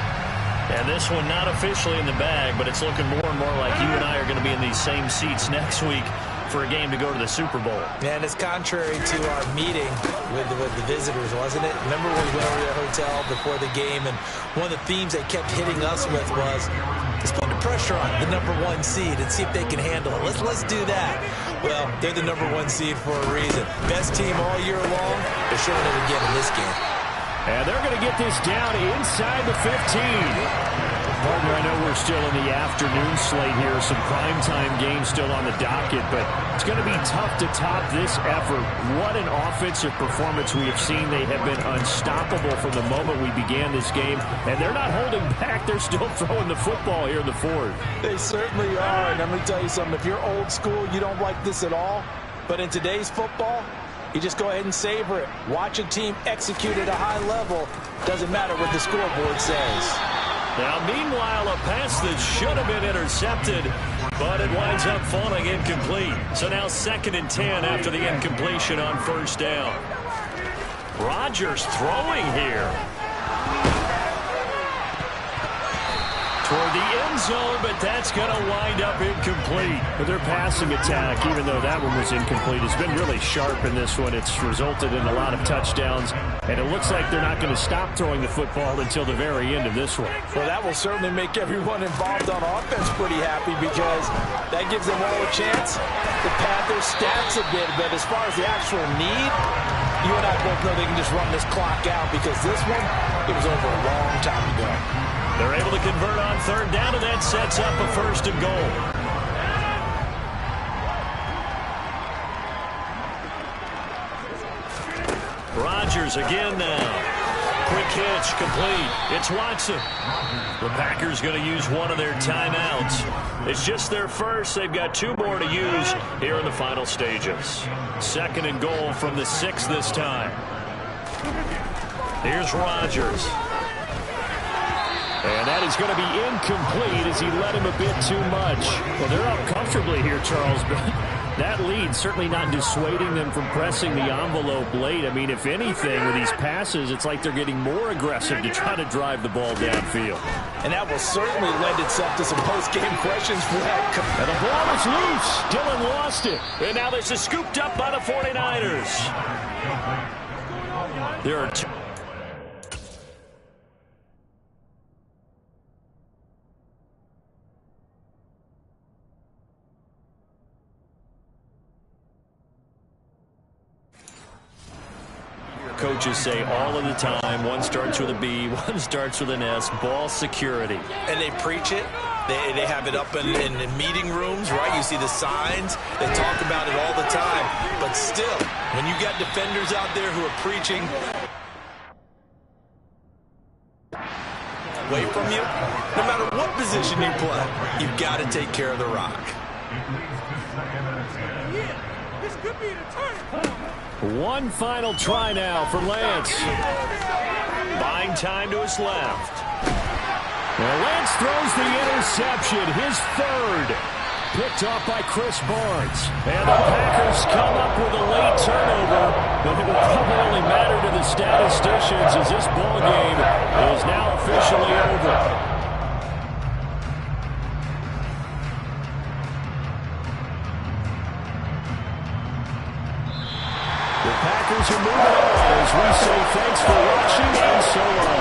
And this one not officially in the bag, but it's looking more and more like you and I are going to be in these same seats next week for a game to go to the Super Bowl. And it's contrary to our meeting with the visitors, wasn't it? Remember when we went over to the hotel before the game, and one of the themes they kept hitting us with was, let's put the pressure on the #1 seed and see if they can handle it. Let's do that. Well, they're the #1 seed for a reason. Best team all year long. They're showing it again in this game. And they're going to get this down inside the 15. Partner, I know we're still in the afternoon slate here, some primetime games still on the docket, but it's going to be tough to top this effort. What an offensive performance we have seen. They have been unstoppable from the moment we began this game, and they're not holding back. They're still throwing the football here in the fourth. They certainly are, and let me tell you something. If you're old school, you don't like this at all, but in today's football, you just go ahead and savor it. Watch a team execute at a high level. Doesn't matter what the scoreboard says. Now, meanwhile, a pass that should have been intercepted, but it winds up falling incomplete. So now 2nd and 10 after the incompletion on 1st down. Rodgers throwing here. Toward the end zone, but that's going to wind up incomplete. But their passing attack, even though that one was incomplete, has been really sharp in this one. It's resulted in a lot of touchdowns, and it looks like they're not going to stop throwing the football until the very end of this one. Well, that will certainly make everyone involved on offense pretty happy because that gives them all a chance to pad their stats a bit. But as far as the actual need, you and I both know they can just run this clock out because this one, it was over a long time ago. They're able to convert on 3rd down, and that sets up a 1st and goal. Rodgers again now. Quick hitch, complete. It's Watson. The Packers going to use one of their timeouts. It's just their first. They've got 2 more to use here in the final stages. 2nd and goal from the 6 this time. Here's Rodgers. And that is going to be incomplete as he led him a bit too much. Well, they're up comfortably here, Charles, but that lead certainly not dissuading them from pressing the envelope late. I mean, if anything, with these passes, it's like they're getting more aggressive to try to drive the ball downfield. And that will certainly lend itself to some post-game questions for that. And the ball is loose. Dillon lost it. And now this is scooped up by the 49ers. There are 2. Coaches say all of the time, one starts with a B, one starts with an S, ball security. And they preach it. They have it up in meeting rooms, right? You see the signs. They talk about it all the time. But still, when you got defenders out there who are preaching away from you, no matter what position you play, you've got to take care of the rock. Yeah, this could be the turning point. One final try now for Lance. Buying time to his left. Well, Lance throws the interception, his 3rd. Picked off by Chris Barnes. And the Packers come up with a late turnover, but it will probably only matter to the statisticians as this ball game is now officially over. Packers are moving on as we say thanks for watching and so long.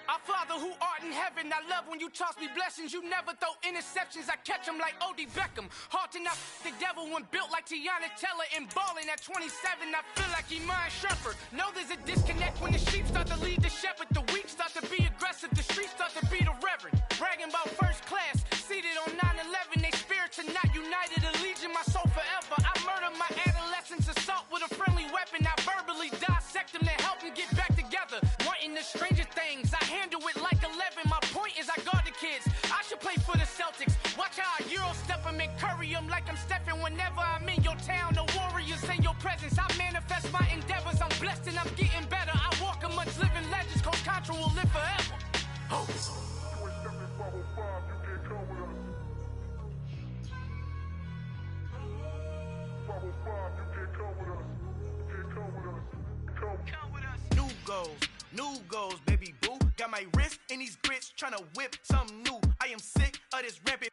Our Father who art in heaven, I love when you toss me blessings. You never throw interceptions, I catch them like O.D. Beckham. Hard to knock the devil when built like Tiana Teller and balling at 27. I feel like Iman Shumpert. Know there's a disconnect when the sheep start to lead the shepherd. The weak start to be aggressive, the streets start to be the reverend. Bragging about first class, seated on 9/11. They spirits are not united, a legion, my soul forever. I murder my adolescence, assault with a friendly weapon. I verbally dissect them to help them get back together. Wanting the strangest things, I handle it like 11. My point is I guard the kids. I should play for the Celtics. Watch how I Euro step them and curry them like I'm Stephen. Whenever I'm in your town, the Warriors in your presence. I manifest my endeavors. I'm blessed and I'm getting better. I walk amongst living legends. Coach Contra will live forever. Oh. New goals, baby boo. Got my wrist in these grits, tryna whip something new. I am sick of this rampant.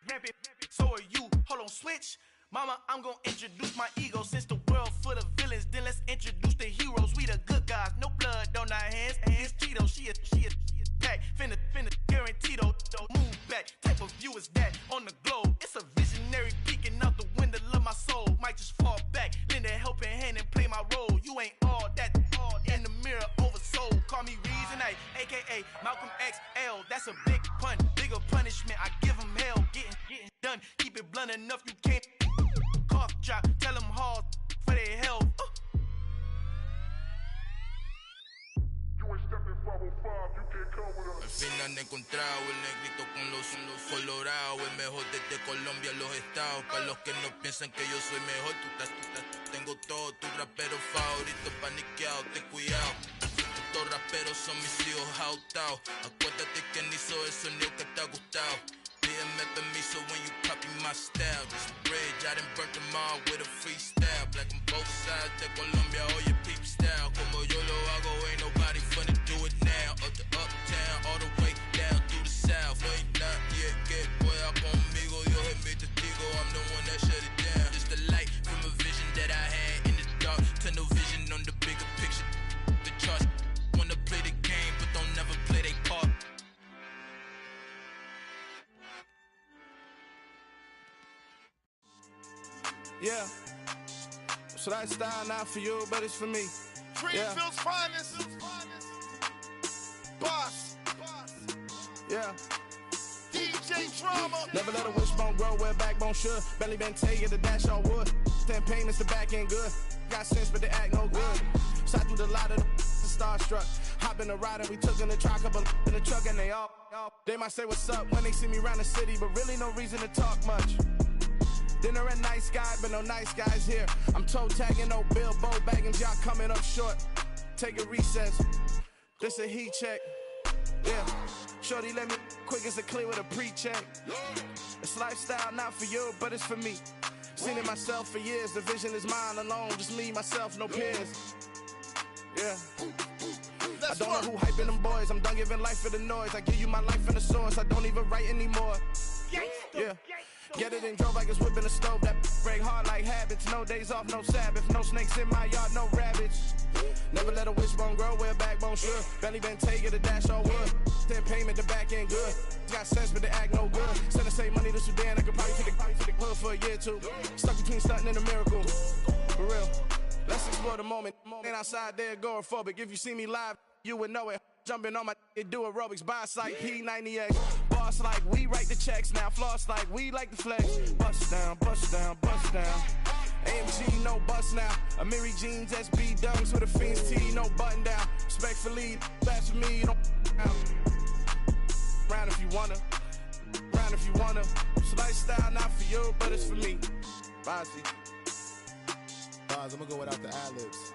So are you. Hold on, switch. Mama, I'm gonna introduce my ego. Since the world full of villains, then let's introduce the heroes. We the good guys, no blood on our hands. It's Tito, she is back. Finna, guaranteed, don't move back. Type of view is that on the globe. It's a visionary peeking out the window of my soul. Might just fall back, lend a helping hand and play my role. You ain't all that in the mirror oversold. Call me Reason A, aka Malcolm XL. That's a big pun, bigger punishment. I give him hell, getting done. Keep it blunt enough, you can't cough drop. Tell them hard for their health. Al fin han encontrado el negrito con los colorados, el mejor desde Colombia a los estados. Para los que no piensan que yo soy mejor, tengo todo, tu rapero favorito paniqueado, ten cuidado. Estos raperos son mis hijos jautados. Acuérdate quién hizo el sonido que te ha gustado. Pídeme permiso when you copy my style. This bridge, I done burnt them all with a freestyle. Black on both sides de Colombia, oye peep style. Como yo lo hago, ain't nobody finna do it now. Up to uptown, all the way down through the south. No ain't not yet, que pueda conmigo. Dios es mi testigo, I'm the one that shut it down. Just the light from a vision that I had in the dark. Tunnel vision on the bigger picture. The charts wanna play the game, but don't never play their part. Yeah, so that style not for you, but it's for me. Greenfield's finest. Boss. Yeah. DJ Drama. Never let a wishbone grow where backbone should. Belly been taken to dash all wood. 10 payments, the back end good. Got sense, but they act no good. Shot through the lot of the starstruck. Hop in the ride and we took in the truck, up in the truck and they all. They might say what's up when they see me around the city, but really no reason to talk much. Dinner at nice guy, but no nice guys here. I'm toe tagging, no Bilbo bagging, y'all coming up short. Take a recess. This a heat check. Yeah. Shorty let me quick as a clear with a pre-check. It's lifestyle not for you, but it's for me. Seen it myself for years. The vision is mine alone. Just me, myself, no peers. Yeah. I don't know who hyping them boys. I'm done giving life for the noise. I give you my life in the source. I don't even write anymore. Yeah. Get it and drove like it's whipping a stove. That break hard like habits. No days off, no Sabbath. No snakes in my yard, no rabbits. Never let a wishbone grow where a backbone should. Belly been taken to dash all wood. 10 payment, the back end good. Got sense, but they act no good. Send the same money to Sudan. I could probably take the hood for a year or two. Stuck between stunting and a miracle. For real. Let's explore the moment. Ain't outside there agoraphobic. If you see me live, you would know it. Jumping on my do aerobics, boss like P90X. Boss like we write the checks now. Floss like we like the flex. Bust down, bust down, bust down. AMG, no bust now. Amiri jeans, SB dunks with a Fiends T, no button down. Respectfully, that's for me, you don't round if you wanna. Round if you wanna. It's lifestyle not for you, but it's for me. Bossy. I'm gonna go without the ad-libs.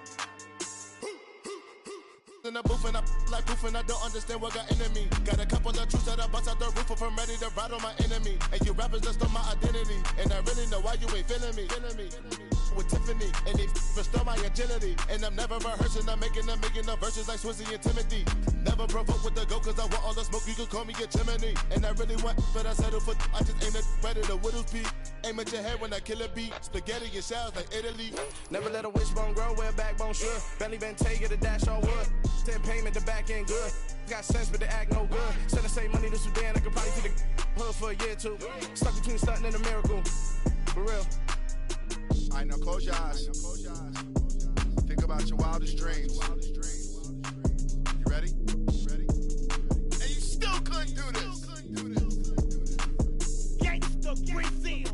In the booth and I like proof and I don't understand what got into me. Got a couple of truths that I bust out the roof if I'm ready to ride on my enemy. And you rappers just stole my identity, and I really know why you ain't feeling me. With Tiffany, and they restore my agility. And I'm never rehearsing, I'm making the verses like Swizzy and Timothy. Never provoke with the go, cause I want all the smoke, you can call me a chimney. And I really want, but I settle for, I just aim at better the Whittles beat. Aim at your head when I kill a beat. Spaghetti and shells like Italy. Never let a wishbone grow where a backbone should. Belly been taken to dash all wood. 10 payment, the back end good. Got sense, but they act no good. Send the same money to Sudan, I could probably take the hood for a year or two. Stuck between stunting and a miracle. For real. Alright, now close your eyes. Think about your wildest dreams. You ready? And you still couldn't do this. Gangsta Brazil.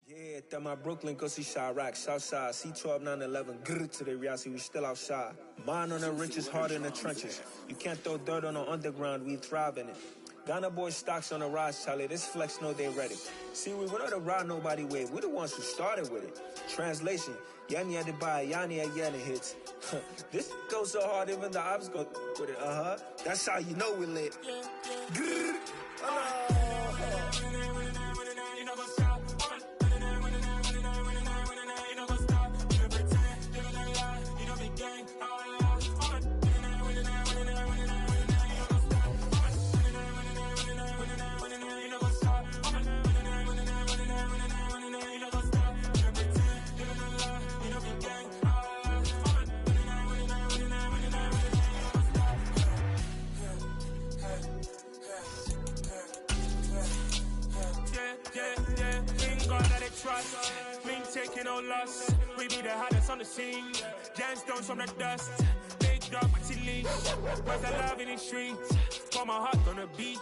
Yeah, that my Brooklyn, go see Chirac, Southside, C12, 911, grr to the reality, we still outside. Mine on the riches, hard in the trenches. You can't throw dirt on the underground, we thrive in it. Ghana boys stocks on the rise, Charlie, this flex know they ready. See, we don't ride nobody wave, we the ones who started with it. Translation, Yanni had to buy, Yanni had Yanni hits. This goes so hard, even the ops go with it, That's how you know we lit. Grr. us. We ain't taking no loss. We be the hottest on the scene. Gemstones from the dust. Big dog, leash. Where's the love in the streets? Pour my heart on the beat.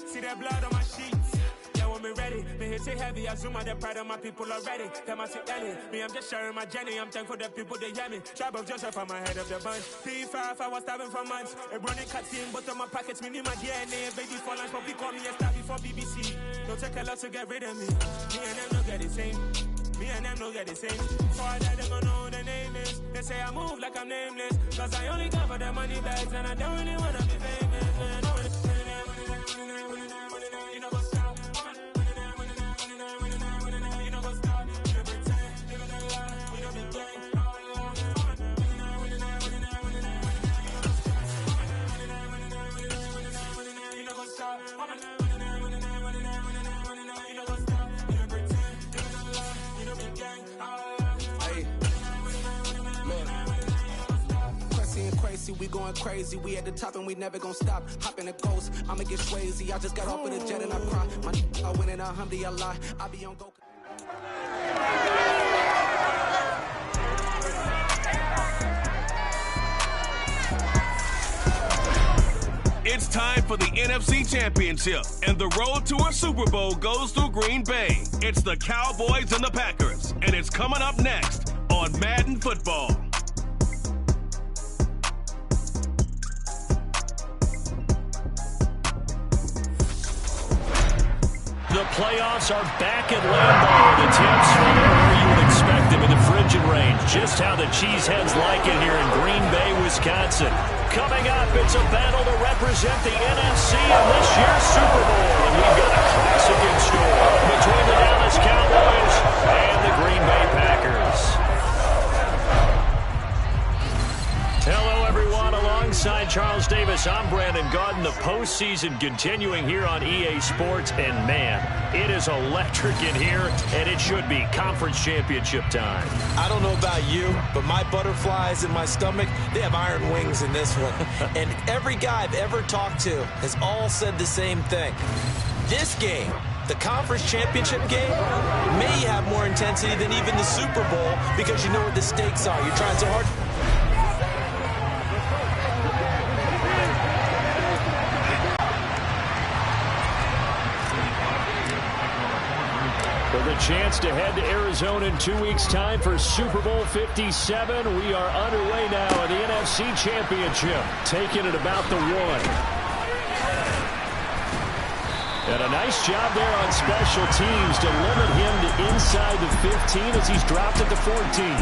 See that blood on my sheets. Yeah, when we ready, me hit it heavy. I zoom out the pride of my people already. Them I see Ellie. Me, I'm just sharing my journey. I'm thankful the people they hear me. Tribe of Joseph on my head of the bunch. P5, I was starving for months. A running cutscene, but on my pockets, me need my DNA. Baby for lunch, but we call me a star before BBC. Don't take a lot to get rid of me. Me and them don't get the same. Me and them don't get the same. For that, they gon' know who the name is. They say I move like I'm nameless. Cause I only cover the money bags and I don't really wanna be famous. Man. You know what's up? You know what's up? You know pretend. You know the lie. You know the game. You know what's up? We going crazy, we at the top and we never gonna stop. Hop in a ghost, I'ma get crazy. I just got off with a jet and I cry. I win in a Humvee, I lie. I be on go. It's time for the NFC Championship, and the road to a Super Bowl goes through Green Bay. It's the Cowboys and the Packers, and it's coming up next on Madden Football. The playoffs are back at Lambeau. The temps where you would expect them in the frigid range. Just how the Cheeseheads like it here in Green Bay, Wisconsin. Coming up, it's a battle to represent the NFC in this year's Super Bowl. And we've got a classic in store between the Dallas Cowboys and the Green Bay Packers. Hello, everyone. Alongside Charles Davis, I'm Brandon Gaudin. The postseason continuing here on EA Sports. And, man, it is electric in here, and it should be conference championship time. I don't know about you, but my butterflies in my stomach, they have iron wings in this one. And every guy I've ever talked to has all said the same thing. This game, the conference championship game, may have more intensity than even the Super Bowl because you know what the stakes are. You're trying so hard. For the chance to head to Arizona in 2 weeks' time for Super Bowl 57. We are underway now in the NFC Championship, taking it about the 1. And a nice job there on special teams to limit him to inside the 15 as he's dropped at the 14.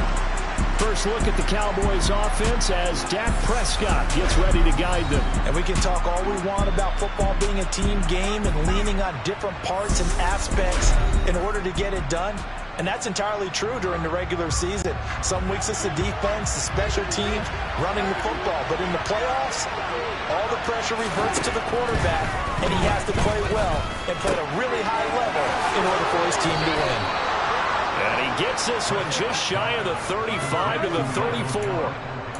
First look at the Cowboys offense as Dak Prescott gets ready to guide them. And we can talk all we want about football being a team game and leaning on different parts and aspects in order to get it done. And that's entirely true during the regular season. Some weeks it's the defense, the special teams, running the football. But in the playoffs, all the pressure reverts to the quarterback, and he has to play well and play at a really high level in order for his team to win. And he gets this one just shy of the 35 to the 34.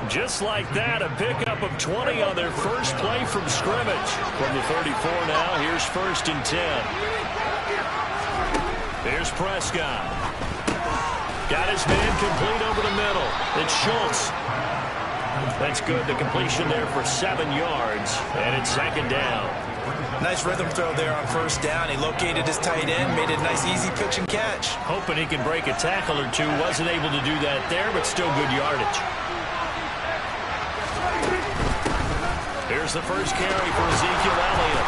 Just like that, a pickup of 20 on their first play from scrimmage. From the 34 now, here's 1st and 10. Here's Prescott. Got his man complete over the middle. It's Schultz. That's good. The completion there for 7 yards. And it's 2nd down. Nice rhythm throw there on 1st down. He located his tight end, made it a nice easy pitch and catch. Hoping he can break a tackle or two. Wasn't able to do that there, but still good yardage. Here's the first carry for Ezekiel Elliott.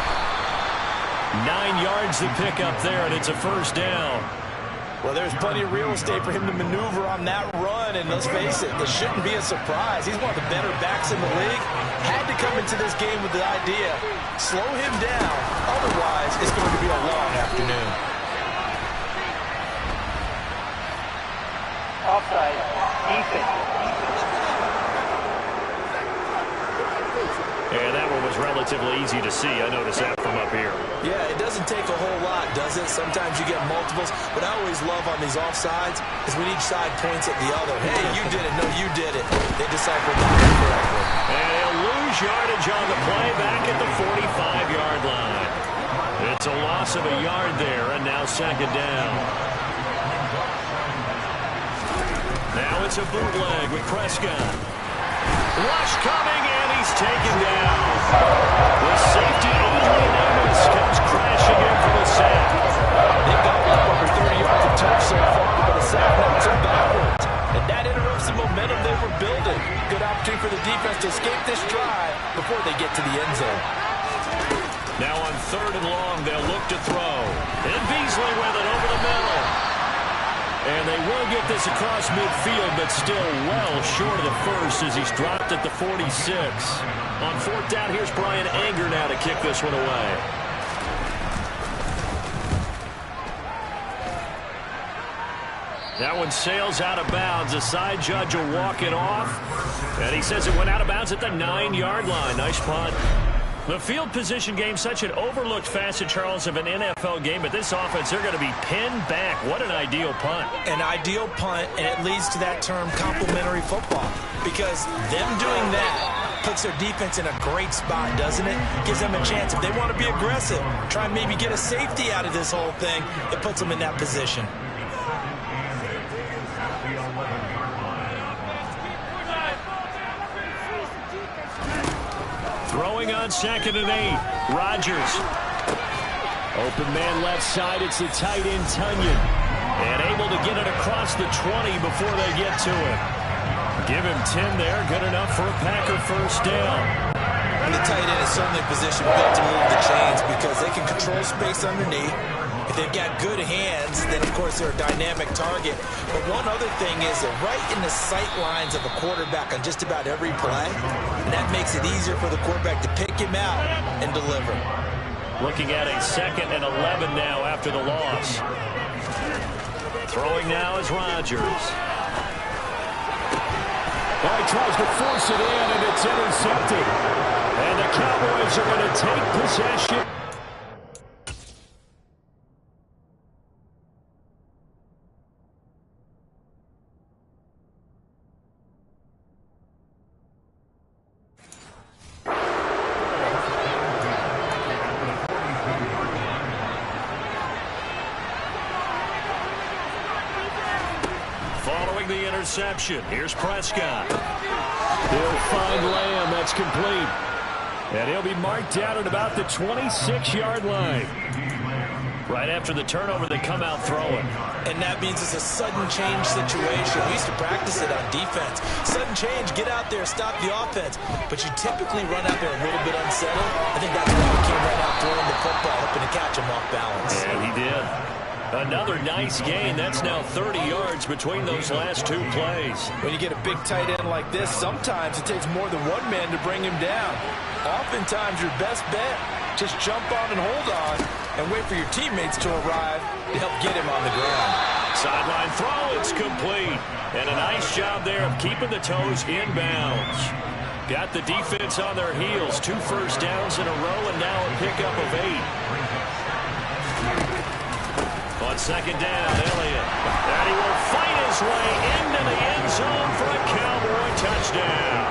9 yards to pick up there, and it's a 1st down. Well, there's plenty of real estate for him to maneuver on that run, and let's face it, this shouldn't be a surprise. He's one of the better backs in the league. Had to come into this game with the idea, slow him down, otherwise it's going to be a long afternoon. Offside, defense. And that one was relatively easy to see. I noticed that from up here. Yeah, it doesn't take a whole lot, does it? Sometimes you get multiples. What I always love on these offsides is when each side points at the other. Hey, you did it. No, you did it. They deciphered that correctly. And he'll lose yardage on the play back at the 45-yard line. It's a loss of a yard there, and now 2nd down. it's a bootleg with Prescott. Rush coming, and he's taken down. The safety, Adrian Amos, comes crashing in for the sack. They've got over 30 yards of touch so far, but a sack knocks them backwards. And that interrupts the momentum they were building. Good opportunity for the defense to escape this drive before they get to the end zone. Now on 3rd and long, they'll look to throw. And Beasley with it over the middle. And they will get this across midfield, but still well short of the first as he's dropped at the 46. On 4th down, here's Brian Anger now to kick this one away. That one sails out of bounds. The side judge will walk it off. And he says it went out of bounds at the 9-yard line. Nice punt. The field position game, such an overlooked facet, Charles, of an NFL game, but this offense, they're going to be pinned back. What an ideal punt. An ideal punt, and it leads to that term complementary football, because them doing that puts their defense in a great spot, doesn't it? Gives them a chance. If they want to be aggressive, try and maybe get a safety out of this whole thing, it puts them in that position. Throwing on 2nd and 8. Rodgers. Open man left side. It's the tight end, Tunyon. And able to get it across the 20 before they get to it. Give him 10 there. Good enough for a Packer first down. And the tight end is certainly a position built to move the chains because they can control space underneath. If they've got good hands, then of course they're a dynamic target. But one other thing is they're right in the sight lines of a quarterback on just about every play. And that makes it easier for the quarterback to pick him out and deliver. Looking at a 2nd and 11 now after the loss. Throwing now is Rodgers. Well, he tries to force it in, and it's intercepted. And the Cowboys are going to take possession. Following the interception, here's Prescott. He'll find Lamb. That's complete. And he'll be marked down at about the 26-yard line. Right after the turnover, they come out throwing. And that means it's a sudden change situation. We used to practice it on defense. Sudden change, get out there, stop the offense. But you typically run out there a little bit unsettled. I think that's why he came right out throwing the football, hoping to catch him off balance. And he did. Another nice gain. That's now 30 yards between those last 2 plays. When you get a big tight end like this, sometimes it takes more than one man to bring him down. Oftentimes, your best bet, just jump on and hold on and wait for your teammates to arrive to help get him on the ground. Sideline throw, it's complete. And a nice job there of keeping the toes inbounds. Got the defense on their heels. 2 first downs in a row, and now a pickup of 8. On 2nd down, Elliott. And he will fight his way into the end zone for a Cowboy touchdown.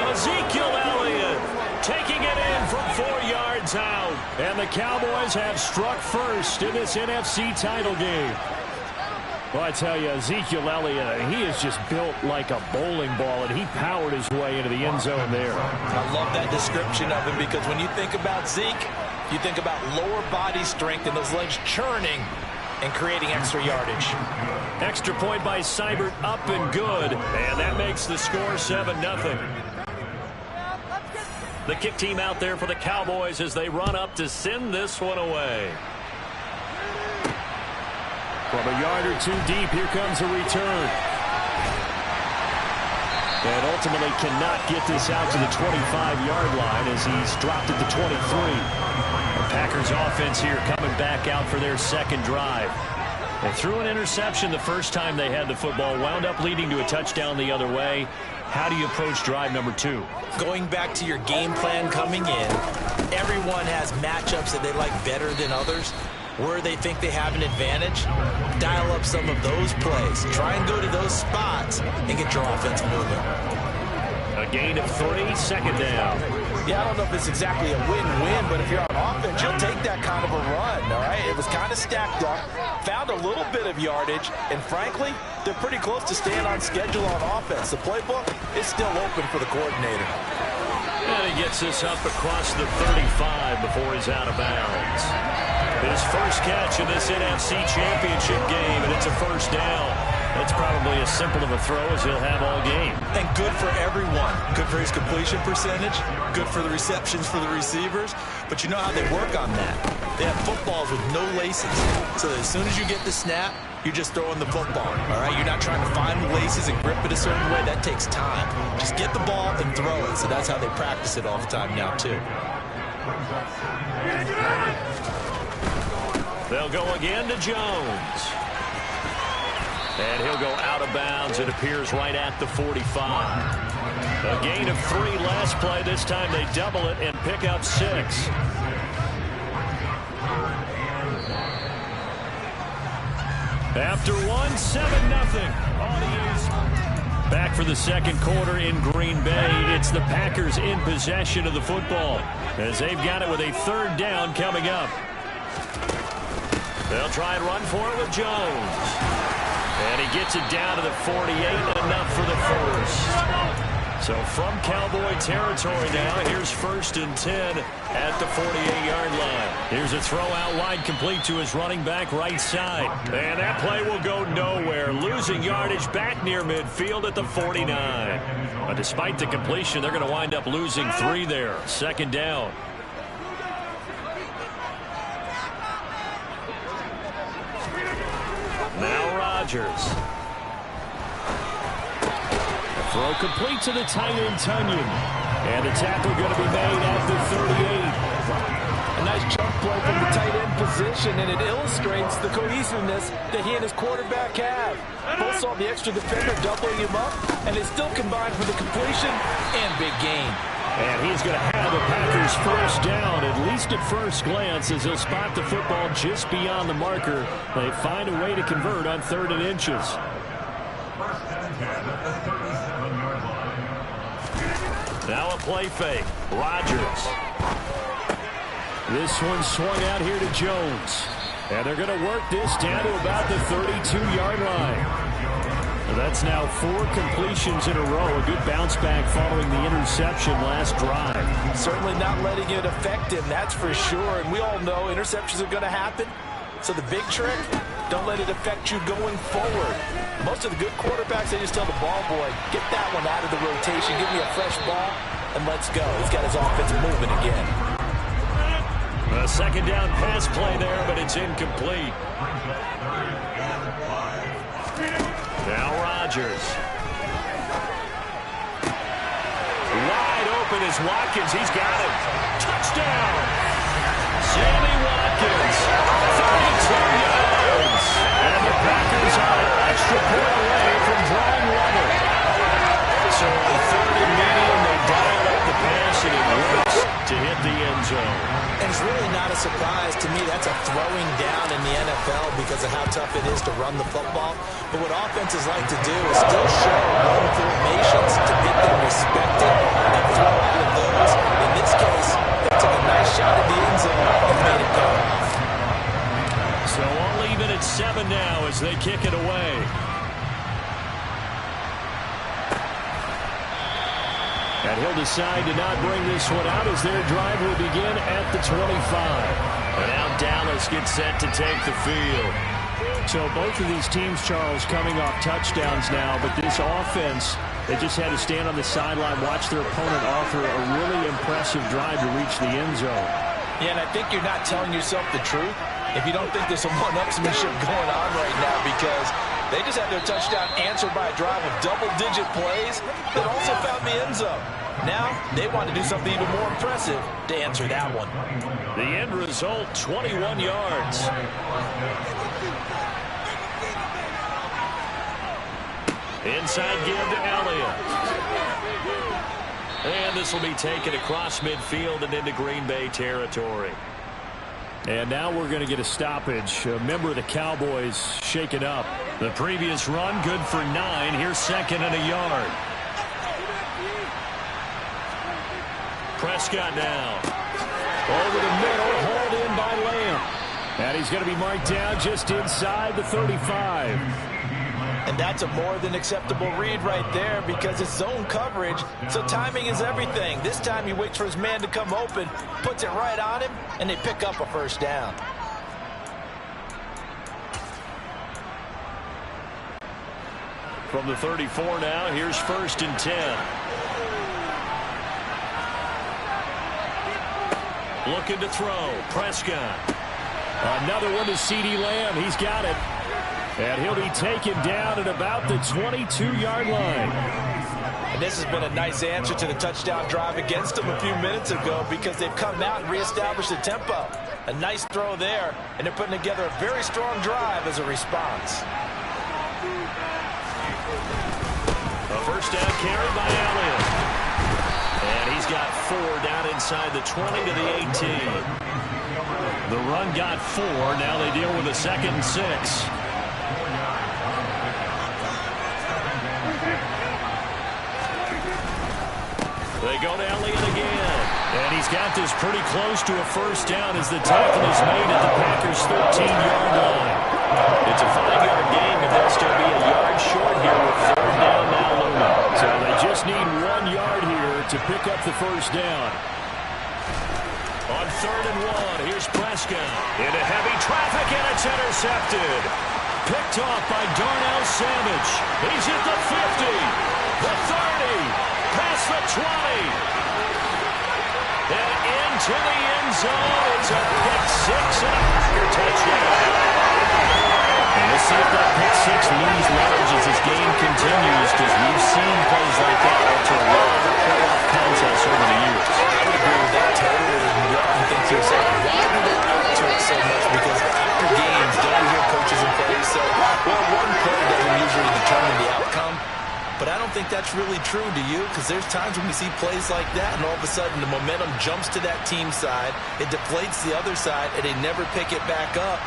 Ezekiel Elliott taking it in from 4 yards out. And the Cowboys have struck first in this NFC title game. Well, I tell you, Ezekiel Elliott, he is just built like a bowling ball, and he powered his way into the end zone there. I love that description of him because when you think about Zeke, you think about lower body strength and those legs churning and creating extra yardage. Extra point by Seibert, up and good. And that makes the score 7-0. The kick team out there for the Cowboys as they run up to send this one away. From a yard or 2 deep, here comes a return. And ultimately cannot get this out to the 25-yard line as he's dropped at the 23. The Packers offense here coming back out for their second drive. They threw an interception the first time they had the football, wound up leading to a touchdown the other way. How do you approach drive number 2? Going back to your game plan coming in, everyone has matchups that they like better than others. Where they think they have an advantage, dial up some of those plays. Try and go to those spots and get your offense moving. A gain of 3, 2nd down. Yeah, I don't know if it's exactly a win-win, but if you're on offense, you'll take that kind of a run, all right? It was kind of stacked up, found a little bit of yardage, and frankly, they're pretty close to staying on schedule on offense. The playbook is still open for the coordinator. And he gets this up across the 35 before he's out of bounds. His first catch in this NFC Championship game, and it's a first down. That's probably as simple of a throw as he'll have all game. And good for everyone. Good for his completion percentage. Good for the receptions for the receivers. But you know how they work on that. They have footballs with no laces. So that as soon as you get the snap, you're just throwing the football. All right? You're not trying to find the laces and grip it a certain way. That takes time. Just get the ball and throw it. So that's how they practice it all the time now, too. They'll go again to Jones. And he'll go out of bounds. It appears right at the 45. A gain of 3 last play. This time they double it and pick up 6. After 1, 7-0. Back for the second quarter in Green Bay. It's the Packers in possession of the football as they've got it with a 3rd down coming up. They'll try and run for it with Jones. And he gets it down to the 48, enough for the first. So from Cowboy territory now, here's 1st and 10 at the 48-yard line. Here's a throw out wide, complete to his running back right side. And that play will go nowhere. Losing yardage back near midfield at the 49. But despite the completion, they're going to wind up losing 3 there. 2nd down. Now Rodgers. Throw complete to the tight end, Tunyon. And the tackle going to be made at the 38. A nice chunk play from the tight end position, and it illustrates the cohesiveness that he and his quarterback have. Both saw the extra defender doubling him up, and they still combined for the completion and big gain. And he's going to have the Packers first down, at least at first glance, as he'll spot the football just beyond the marker. They find a way to convert on 3rd and inches. Now a play fake. Rodgers. This one swung out here to Jones. And they're going to work this down to about the 32-yard line. That's now 4 completions in a row. A good bounce back following the interception last drive. Certainly not letting it affect him, that's for sure. And we all know interceptions are going to happen. So the big trick, don't let it affect you going forward. Most of the good quarterbacks, they just tell the ball boy, get that one out of the rotation, give me a fresh ball, and let's go. He's got his offense moving again. A 2nd down pass play there, but it's incomplete. Now Rodgers. Wide open is Watkins. He's got it. Touchdown. Sammy Watkins. 32 yards. And the Packers are an extra point away from drawing level. So on 3rd and medium, they dial up the pass, and it works to hit the end zone. And it's really not a surprise to me. That's a throwing down in the NFL because of how tough it is to run the football. But what offenses like to do is still show run formations to get them respected and throw out of those. In this case, they took a nice shot at the end zone and made it go. So all even at 7 now as they kick it away. And he'll decide to not bring this one out as their drive will begin at the 25. And now Dallas gets set to take the field. So both of these teams, Charles, coming off touchdowns now, but this offense, they just had to stand on the sideline, watch their opponent offer a really impressive drive to reach the end zone. Yeah, and I think you're not telling yourself the truth if you don't think there's some one-upsmanship going on right now, because they just had their touchdown answered by a drive of double-digit plays that also found the end zone. Now, they want to do something even more impressive to answer that one. The end result, 21 yards. Inside give to Elliott. And this will be taken across midfield and into Green Bay territory. And now we're going to get a stoppage. A member of the Cowboys shaken up. The previous run good for 9. Here's 2nd and a yard. Prescott now. Over the middle, hauled in by Lamb. And he's going to be marked down just inside the 35. And that's a more than acceptable read right there because it's zone coverage, so timing is everything. This time he waits for his man to come open, puts it right on him, and they pick up a first down. From the 34 now, here's 1st and 10. Looking to throw. Prescott. Another one to CeeDee Lamb. He's got it. And he'll be taken down at about the 22-yard line. And this has been a nice answer to the touchdown drive against them a few minutes ago because they've come out and reestablished the tempo. A nice throw there, and they're putting together a very strong drive as a response. A first down carry by Elliott. And he's got 4 down inside the 20 to the 18. The run got 4. Now they deal with a 2nd and 6. They go to Elliott again. And he's got this pretty close to a first down as the tackle is made at the Packers' 13-yard line. It's a 5-yard gain, but they'll still be a yard short here with 3rd down now looming. So they just need 1 yard here to pick up the first down. On 3rd and 1, here's Prescott. Into heavy traffic, and it's intercepted. Picked off by Darnell Savage. He's at the 50, the 30. Past the 20. And into the end zone. It's a pick 6 and a Packer touchdown. And we'll see if that pick 6 looms large as this game continues because we've seen plays like that alter a lot of playoff contests over the years. I would agree with that totally. You often think to yourself, why do they alter it so much? Because after games, don't you hear coaches and players say, well, one play doesn't usually determine the outcome. But I don't think that's really true, do you? Because there's times when we see plays like that, and all of a sudden the momentum jumps to that team side, it deflates the other side, and they never pick it back up,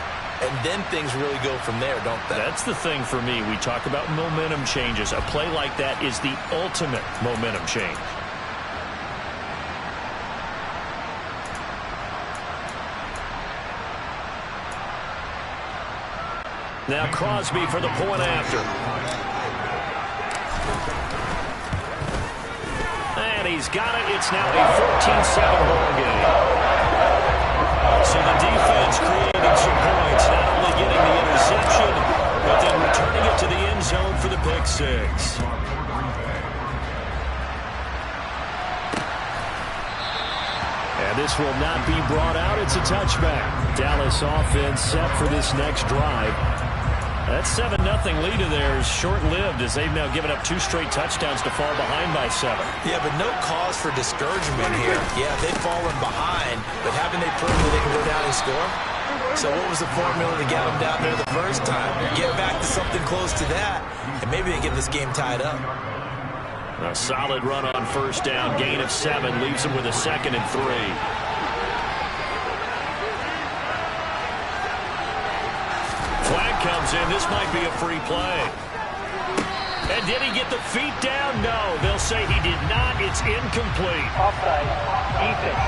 and then things really go from there, don't they? That's the thing for me. We talk about momentum changes. A play like that is the ultimate momentum change. Now Crosby for the point after. And he's got it. It's now a 14-7 ball game. So the defense created some points, not only getting the interception, but then returning it to the end zone for the pick 6. And this will not be brought out. It's a touchback. Dallas offense set for this next drive. That 7-0 lead of theirs short-lived as they've now given up 2 straight touchdowns to fall behind by 7. Yeah, but no cause for discouragement here. Yeah, they've fallen behind, but haven't they proven that they can go down and score? So what was the formula to get them down there the first time? Get back to something close to that, and maybe they get this game tied up. A solid run on first down, gain of 7, leaves them with a 2nd and 3. Flag comes in. This might be a free play. And did he get the feet down? No. They'll say he did not. It's incomplete. Offside. Defense.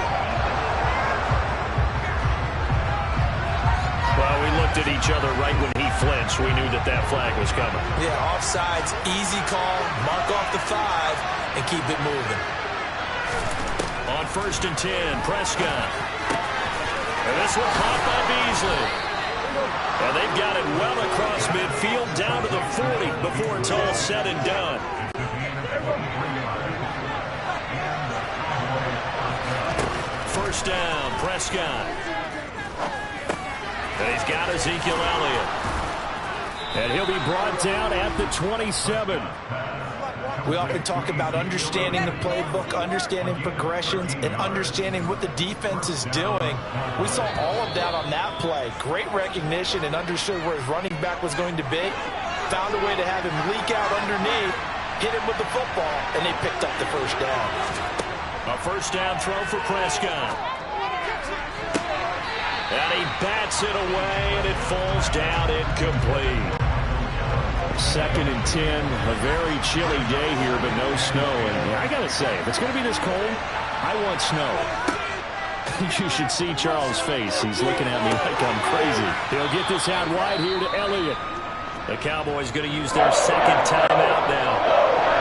Well, we looked at each other right when he flinched. We knew that that flag was coming. Yeah, offsides, easy call. Mark off the 5 and keep it moving. On 1st and 10, Prescott. And this one caught by Beasley. And they've got it well across midfield, down to the 40 before it's all said and done. First down, Prescott. And he's got Ezekiel Elliott. And he'll be brought down at the 27. We often talk about understanding the playbook, understanding progressions, and understanding what the defense is doing. We saw all of that on that play. Great recognition and understood where his running back was going to be. Found a way to have him leak out underneath, hit him with the football, and they picked up the first down. A first down throw for Prescott. And he bats it away, and it falls down incomplete. 2nd and 10, a very chilly day here, but no snow. And I got to say, if it's going to be this cold, I want snow. You should see Charles' face. He's looking at me like I'm crazy. He'll get this out wide here to Elliott. The Cowboys going to use their second timeout now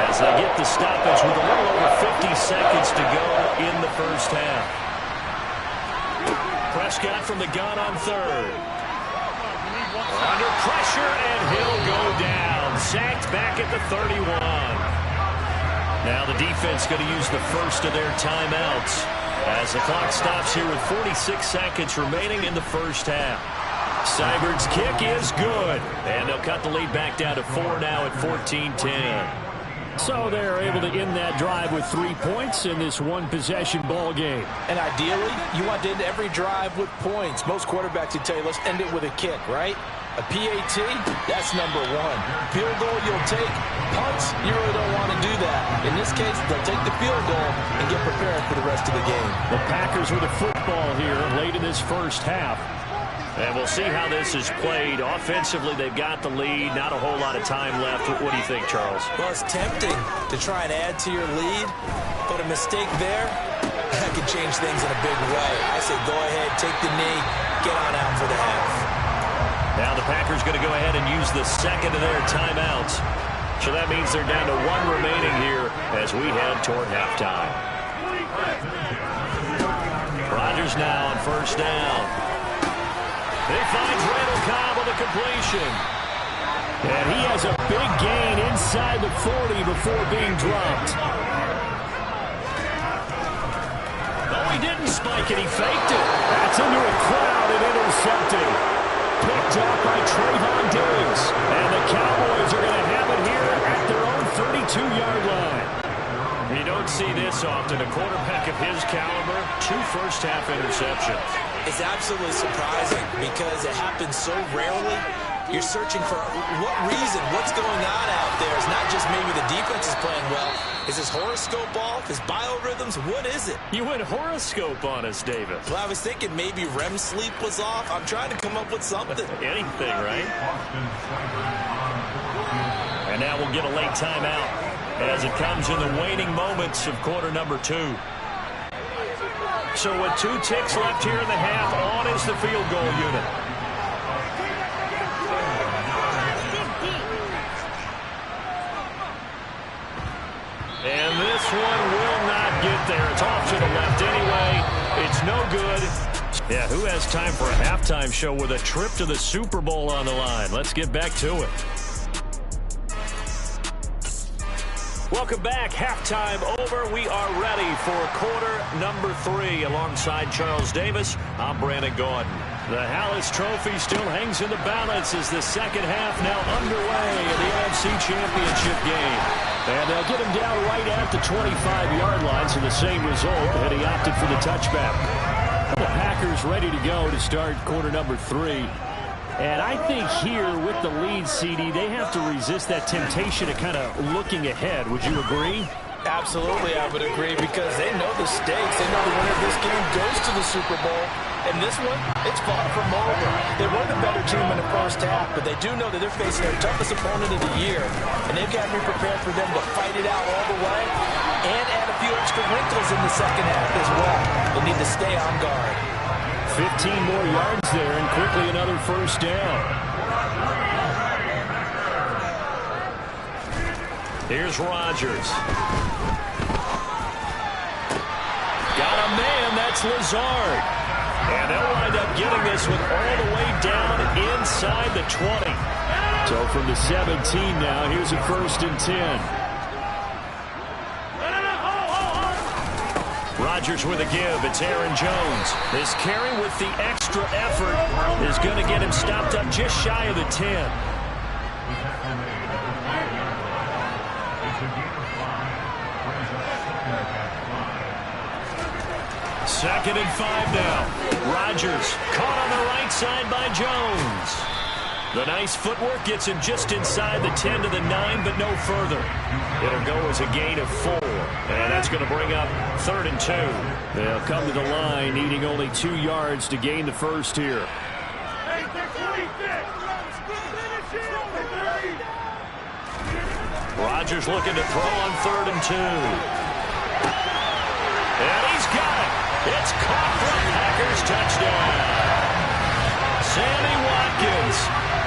as they get the stoppage with a little over 50 seconds to go in the first half. Prescott from the gun on third. Under pressure, and he'll go down. Sacked back at the 31. Now the defense going to use the first of their timeouts as the clock stops here with 46 seconds remaining in the first half. Seibert's kick is good, and they'll cut the lead back down to 4 now at 14-10. So they're able to end that drive with 3 points in this one-possession ball game. And ideally, you want to end every drive with points. Most quarterbacks would tell you, let's end it with a kick, right? A PAT, that's number one. Field goal, you'll take. Punts, you really don't want to do that. In this case, they'll take the field goal and get prepared for the rest of the game. The Packers with a football here late in this first half. And we'll see how this is played. Offensively, they've got the lead. Not a whole lot of time left. What do you think, Charles? Well, it's tempting to try and add to your lead, but a mistake there, that could change things in a big way. I say go ahead, take the knee, get on out for the half. Now the Packers going to go ahead and use the second of their timeouts. So that means they're down to 1 remaining here as we head toward halftime. Rodgers now on first down. He finds Randall Cobb with a completion. And he has a big gain inside the 40 before being dropped. Oh, he didn't spike it. He faked it. That's into a crowd and intercepted. Picked up by Trayvon Diggs. And the Cowboys are going to have it here at their own 32-yard line. You don't see this often. A quarterback of his caliber, 2 first-half interceptions. It's absolutely surprising because it happens so rarely. You're searching for what reason, what's going on out there. It's not just maybe the defense is playing well. Is his horoscope off? His biorhythms? What is it? You went horoscope on us, Davis. Well, I was thinking maybe REM sleep was off. I'm trying to come up with something. Anything, right? And now we'll get a late timeout as it comes in the waning moments of quarter number 2. So with 2 ticks left here in the half, on is the field goal unit. And this one will not get there. It's off to the left anyway. It's no good. Yeah, who has time for a halftime show with a trip to the Super Bowl on the line? Let's get back to it. Welcome back. Halftime over. We are ready for quarter number 3. Alongside Charles Davis, I'm Brandon Gordon. The Hallis Trophy still hangs in the balance as the second half now underway in the NFC Championship game. And they'll get him down right at the 25-yard line, so the same result, and he opted for the touchback. The Packers ready to go to start quarter number 3. And I think here with the lead, CD, they have to resist that temptation of kind of looking ahead. Would you agree? Absolutely, I would agree, because they know the stakes. They know the winner of this game goes to the Super Bowl. And this one, it's far from over. They were the better team in the first half, but they do know that they're facing their toughest opponent of the year. And they've got to be prepared for them to fight it out all the way and add a few extra wrinkles in the second half as well. They need to stay on guard. 15 more yards there, and quickly another first down. Here's Rodgers. Got a man, that's Lazard. And they'll wind up getting this one all the way down inside the 20. So from the 17 now, here's a 1st and 10. Rodgers with a give. It's Aaron Jones. This carry with the extra effort is going to get him stopped up just shy of the 10. Second and 5 now. Rodgers caught on the right side by Jones. The nice footwork gets him just inside the 10 to the 9, but no further. It'll go as a gain of 4, and that's going to bring up 3rd and 2. They'll come to the line, needing only 2 yards to gain the first here. Rodgers looking to throw on 3rd and 2. And he's It's caught for a Packers touchdown. Sammy Watkins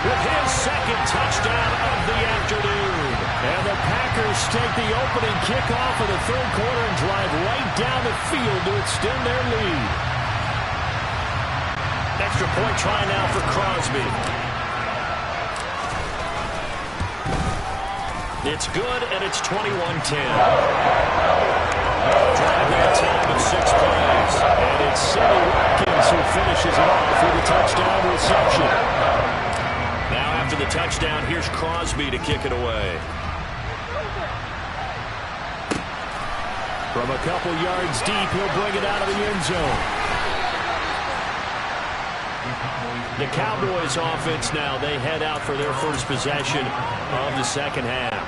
with his second touchdown of the afternoon. And the Packers take the opening kickoff of the third quarter and drive right down the field to extend their lead. Extra point try now for Crosby. It's good, and it's 21-10. Drive that time of 6 plays. And it's Sammy Watkins who finishes it off with a touchdown reception. Now after the touchdown, here's Crosby to kick it away. From a couple yards deep, he'll bring it out of the end zone. The Cowboys offense now, they head out for their first possession of the second half.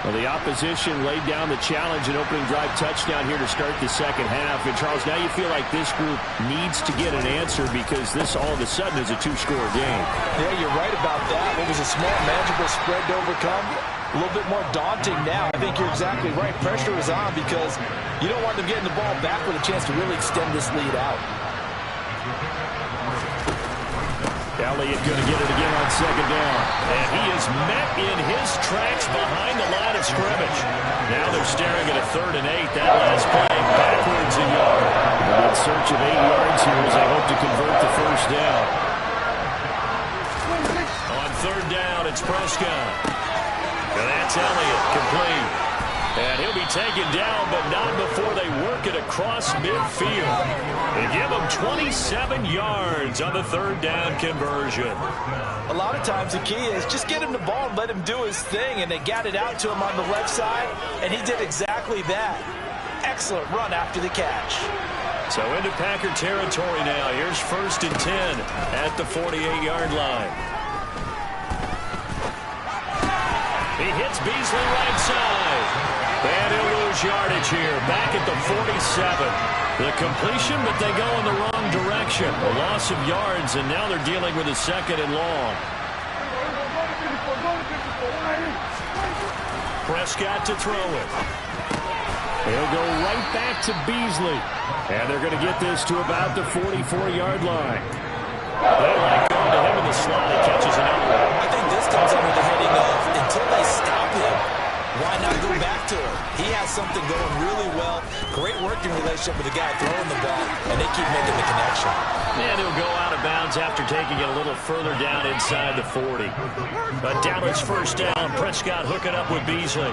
Well, the opposition laid down the challenge and opening drive touchdown here to start the second half. And, Charles, now you feel like this group needs to get an answer because this all of a sudden is a two-score game. Yeah, you're right about that. It was a small, manageable spread to overcome. A little bit more daunting now. I think you're exactly right. Pressure is on because you don't want them getting the ball back with a chance to really extend this lead out. Elliott going to get it again on second down. And he is met in his tracks behind the line of scrimmage. Now they're staring at a 3rd and 8. That last play backwards a yard. In search of 8 yards here as they hope to convert the first down. On 3rd down, it's Prescott. And that's Elliott, complete. And he'll be taken down, but not before they work it across midfield. They give him 27 yards on the 3rd down conversion. A lot of times the key is just get him the ball and let him do his thing, and they got it out to him on the left side, and he did exactly that. Excellent run after the catch. So into Packer territory now. Here's 1st and 10 at the 48-yard line. He hits Beasley right side. And he'll lose yardage here, back at the 47. The completion, but they go in the wrong direction. A loss of yards, and now they're dealing with a 2nd and long. Prescott to throw it. He'll go right back to Beasley. And they're going to get this to about the 44-yard line. They like going to him in the slot. He catches an elbow. I think this comes under the heading of until they stop him, why not go back to him? He has something going really well. Great working relationship with the guy throwing the ball, and they keep making the connection. And he'll go out of bounds after taking it a little further down inside the 40. But down his first down, Prescott hooking up with Beasley.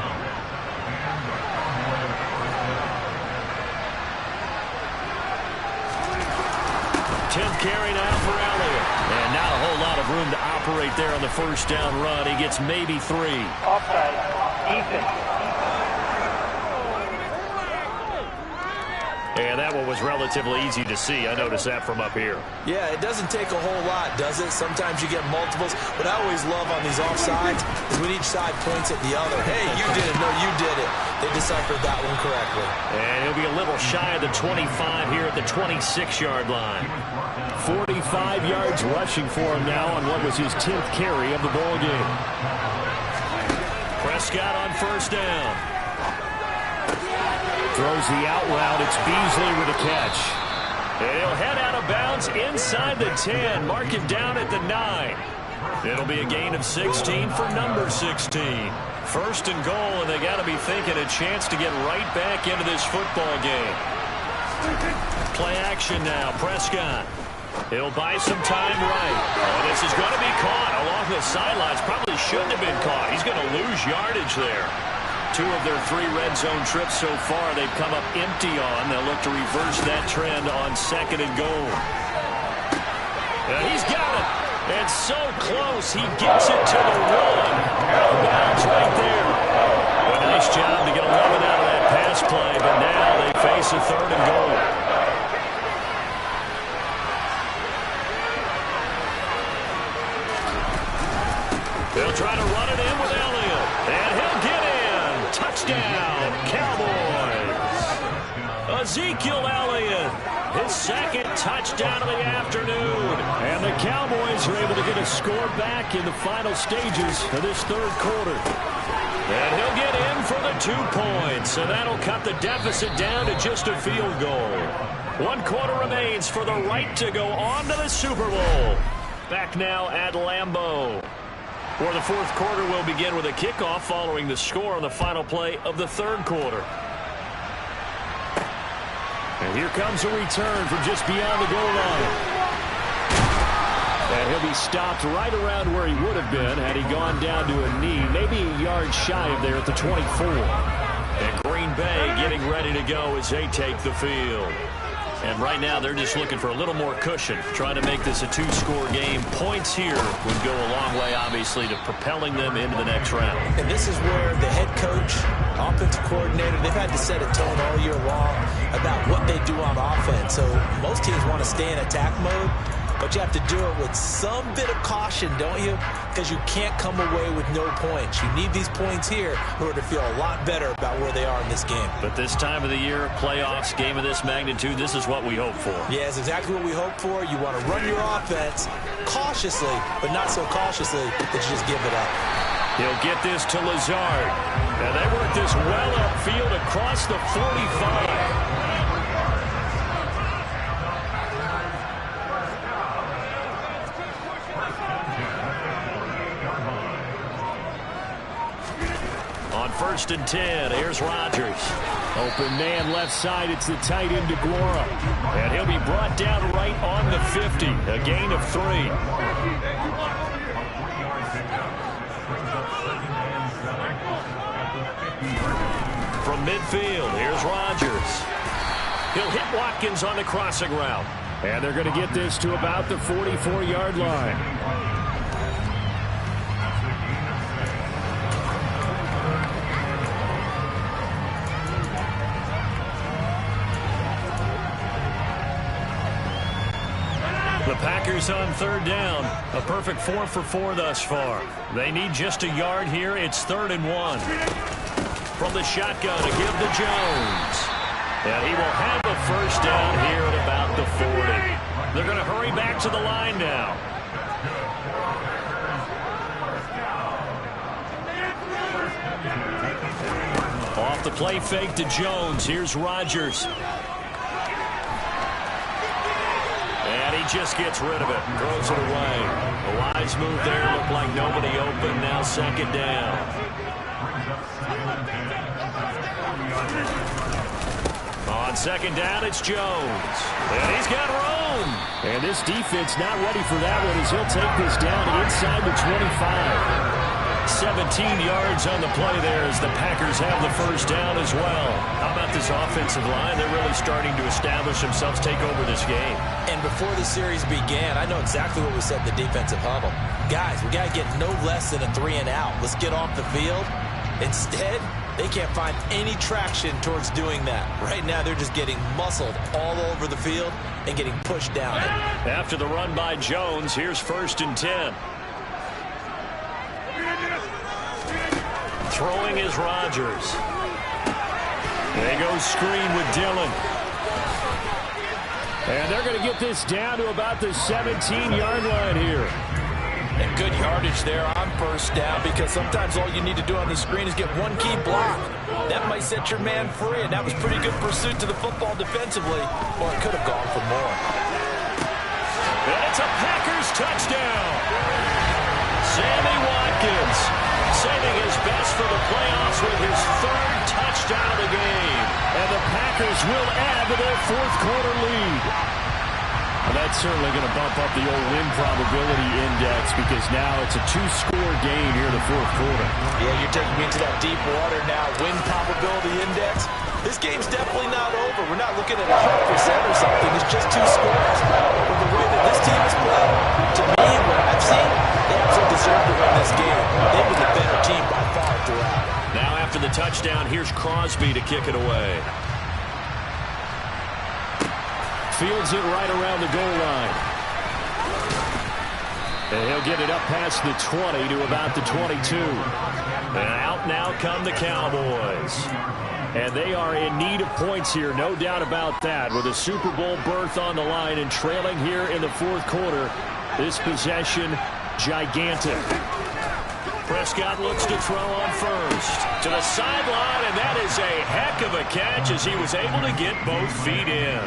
10th carry now for Elliott. And not a whole lot of room to operate there on the first down run. He gets maybe 3. Offside. Ethan. And that one was relatively easy to see. I noticed that from up here. Yeah, it doesn't take a whole lot, does it? Sometimes you get multiples. What I always love on these offsides is when each side points at the other. Hey, you did it. No, you did it. They deciphered that one correctly. And he'll be a little shy of the 25 here at the 26-yard line. 45 yards rushing for him now on what was his 10th carry of the ball game. Prescott on first down. Throws the out route. It's Beasley with a catch. And he'll head out of bounds inside the 10. Mark him down at the 9. It'll be a gain of 16 for number 16. First and goal, and they got to be thinking a chance to get right back into this football game. Play action now. Prescott. He'll buy some time right. Oh, this is going to be caught along the sidelines. Probably shouldn't have been caught. He's going to lose yardage there. 2 of their 3 red zone trips so far they've come up empty on. They'll look to reverse that trend on 2nd and goal. And he's got it. And so close, he gets it to the 1. Out of bounds right there. A nice job to get 11 out of that pass play, but now they face a 3rd and goal. They'll try to run it in with Elliott. And he'll get in. Touchdown, Cowboys. Ezekiel Elliott, his 2nd touchdown of the afternoon. And the Cowboys are able to get a score back in the final stages of this 3rd quarter. And he'll get in for the 2 points. So that'll cut the deficit down to just a field goal. 1 quarter remains for the right to go on to the Super Bowl. Back now at Lambeau, where the fourth quarter will begin with a kickoff following the score on the final play of the third quarter. And here comes a return from just beyond the goal line. And he'll be stopped right around where he would have been had he gone down to a knee, maybe a yard shy of there at the 24. And Green Bay getting ready to go as they take the field. And right now they're just looking for a little more cushion, trying to make this a 2-score game. Points here would go a long way, obviously, to propelling them into the next round. And this is where the head coach, offensive coordinator, they've had to set a tone all year long about what they do on offense. So most teams want to stay in attack mode, but you have to do it with some bit of caution, don't you? Because you can't come away with no points. You need these points here in order to feel a lot better about where they are in this game. But this time of the year, playoffs, game of this magnitude, this is what we hope for. Yeah, it's exactly what we hope for. You want to run your offense cautiously, but not so cautiously that you just give it up. He'll get this to Lazard. And they work this well upfield across the 45. First and 10. Here's Rodgers. Open man left side. It's the tight end DeGuara. And he'll be brought down right on the 50. A gain of 3. From midfield, here's Rodgers. He'll hit Watkins on the crossing route. And they're going to get this to about the 44-yard line. The Packers on third down. A perfect 4 for 4 thus far. They need just a yard here. It's 3rd and 1. From the shotgun to give to Jones. And he will have a first down here at about the 40. They're going to hurry back to the line now. Off the play fake to Jones. Here's Rodgers. And he just gets rid of it. Throws it away. A wise move there. Looked like nobody open. Now 2nd down. On 2nd down, it's Jones. And he's got room. And this defense not ready for that one as he'll take this down inside the 25. 17 yards on the play there as the Packers have the first down as well. How about this offensive line? They're really starting to establish themselves, take over this game. And before the series began, I know exactly what we said in the defensive huddle. Guys, we got to get no less than a 3 and out. Let's get off the field. Instead, they can't find any traction towards doing that. Right now, they're just getting muscled all over the field and getting pushed down. After the run by Jones, here's 1st and 10. Throwing is Rodgers. They go screen with Dillon. And they're going to get this down to about the 17-yard line here. And good yardage there on first down because sometimes all you need to do on the screen is get one key block. That might set your man free, and that was pretty good pursuit to the football defensively. Well, it could have gone for more. And it's a Packers touchdown. Sammy Watkins saving his best for the playoffs with his 3rd touchdown of the game. And the Packers will add to their 4th quarter lead. Well, that's certainly going to bump up the old win probability index because now it's a 2-score game here in the 4th quarter. Yeah, you're taking me into that deep water now. Win probability index. This game's definitely not over. We're not looking at 100% or something. It's just 2 scores. But the way that this team has played, to me, what I've seen, they absolutely deserve to win this game. They were the better team by far throughout. Now after the touchdown, here's Crosby to kick it away. Fields it right around the goal line. And he'll get it up past the 20 to about the 22. And out now come the Cowboys. And they are in need of points here, no doubt about that. With a Super Bowl berth on the line and trailing here in the 4th quarter, this possession, gigantic. Prescott looks to throw on first. To the sideline, and that is a heck of a catch as he was able to get both feet in.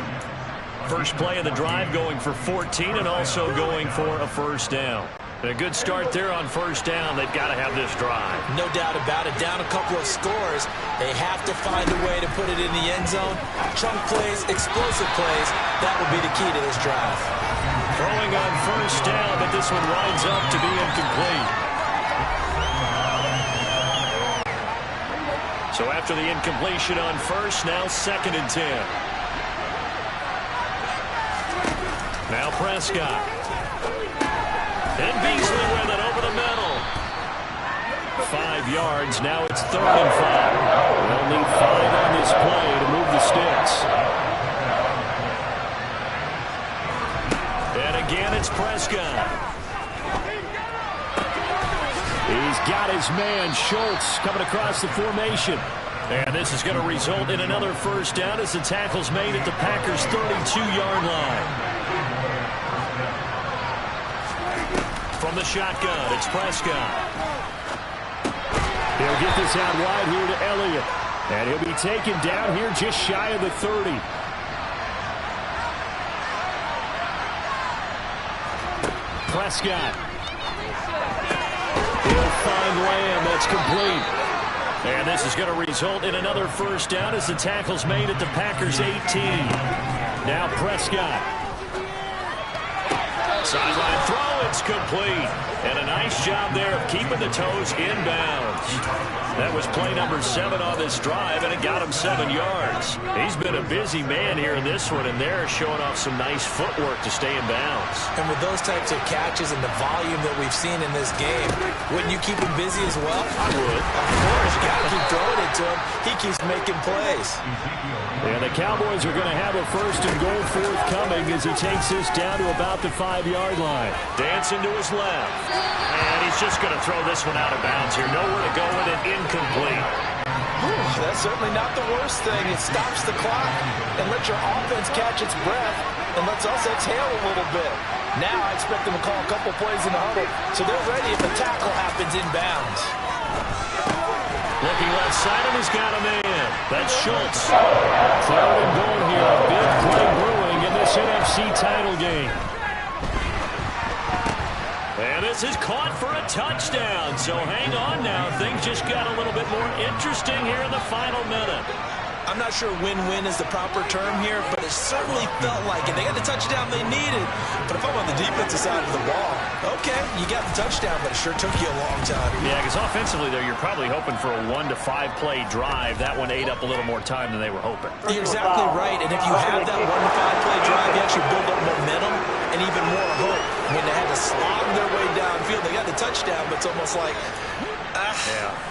First play of the drive going for 14 and also going for a first down. And a good start there on first down. They've got to have this drive. No doubt about it. Down a couple of scores. They have to find a way to put it in the end zone. Chunk plays, explosive plays. That will be the key to this drive. Throwing on first down, but this one winds up to be incomplete. So after the incompletion on first, now 2nd and 10. Now Prescott. And Beasley with it over the middle. 5 yards. Now it's 3rd and 5. They'll need 5 on this play to move the sticks. And again, it's Prescott. He's got his man, Schultz, coming across the formation. And this is going to result in another first down as the tackle's made at the Packers' 32-yard line. From the shotgun, it's Prescott. He'll get this out wide here to Elliott. And he'll be taken down here just shy of the 30. Prescott. He'll find Lamb. That's complete. And this is going to result in another first down as the tackle's made at the Packers' 18. Now Prescott. Sideline throw, it's complete. And a nice job there of keeping the toes inbounds. That was play number 7 on this drive, and it got him 7 yards. He's been a busy man here in this one, and they're showing off some nice footwork to stay in bounds. And with those types of catches and the volume that we've seen in this game, wouldn't you keep him busy as well? I would. Of course, you got to keep throwing it to him. He keeps making plays. And the Cowboys are going to have a 1st and goal forthcoming as he takes this down to about the 5-yard line. Dancing to his left. And he's just going to throw this one out of bounds here. Nowhere to go with it. Incomplete. That's certainly not the worst thing. It stops the clock and lets your offense catch its breath and lets us exhale a little bit. Now I expect them to call a couple plays in the huddle so they're ready if a tackle happens inbounds. Looking left side, and he's got a man. That's Schultz. 3rd and goal here. A big play brewing in this NFC title game. And this is caught for a touchdown. So hang on now. Things just got a little bit more interesting here in the final minute. I'm not sure win-win is the proper term here, but it certainly felt like it. They got the touchdown they needed. But if I'm on the defensive side of the ball, okay, you got the touchdown, but it sure took you a long time. Yeah, because offensively there, you're probably hoping for a 1 to 5 play drive. That one ate up a little more time than they were hoping. You're exactly right. And if you have that 1 to 5 play drive, you actually build up momentum and even more hope. When they had to slog their way downfield, they got the touchdown, but it's almost like,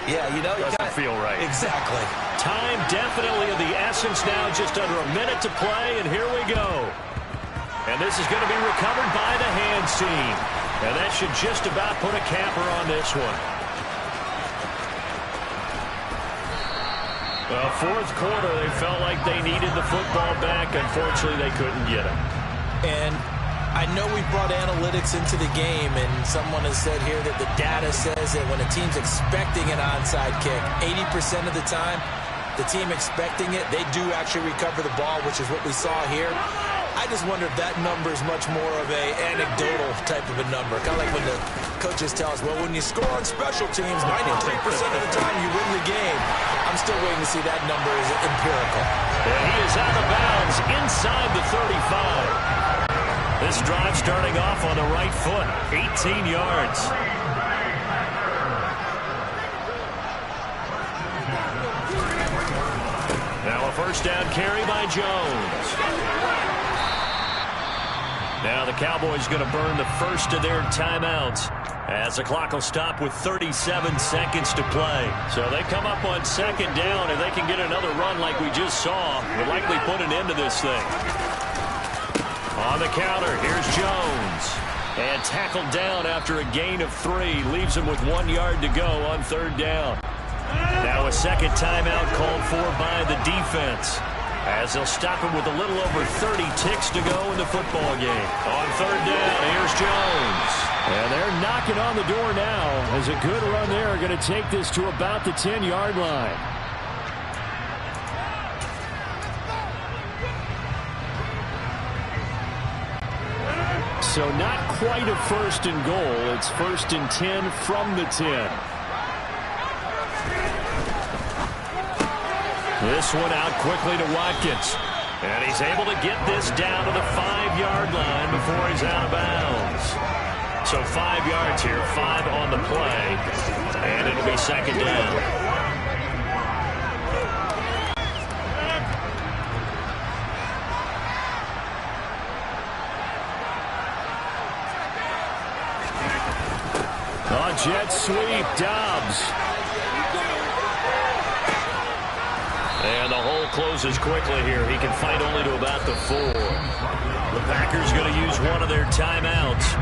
yeah, you know, doesn't feel right. Exactly. Time definitely of the essence now, just under a minute to play, and here we go. And this is going to be recovered by the hands team. And that should just about put a capper on this one. Well, 4th quarter, they felt like they needed the football back. Unfortunately, they couldn't get it. And I know we brought analytics into the game, and someone has said here that the data says that when a team's expecting an onside kick, 80% of the time, the team expecting it, they do actually recover the ball, which is what we saw here. I just wonder if that number is much more of a anecdotal type of a number. Kind of like when the coaches tell us, well, when you score on special teams, 93% of the time you win the game. I'm still waiting to see that number is empirical. And he is out of bounds inside the 35. This drive starting off on the right foot, 18 yards. Now a first down carry by Jones. Now the Cowboys going to burn the first of their timeouts as the clock will stop with 37 seconds to play. So they come up on 2nd down, and they can get another run like we just saw. Will likely put an end to this thing. On the counter, here's Jones. And tackled down after a gain of 3. Leaves him with 1 yard to go on 3rd down. Now a second timeout called for by the defense, as they'll stop him with a little over 30 ticks to go in the football game. On 3rd down, here's Jones. And they're knocking on the door now as a good run there are going to take this to about the 10-yard line. So not quite a first and goal. It's first and 10 from the 10. This one out quickly to Watkins. And he's able to get this down to the 5-yard line before he's out of bounds. So 5 yards here, 5 on the play. And it'll be second down. Jet sweep, Dobbs. And the hole closes quickly here. He can fight only to about the 4. The Packers going to use one of their timeouts.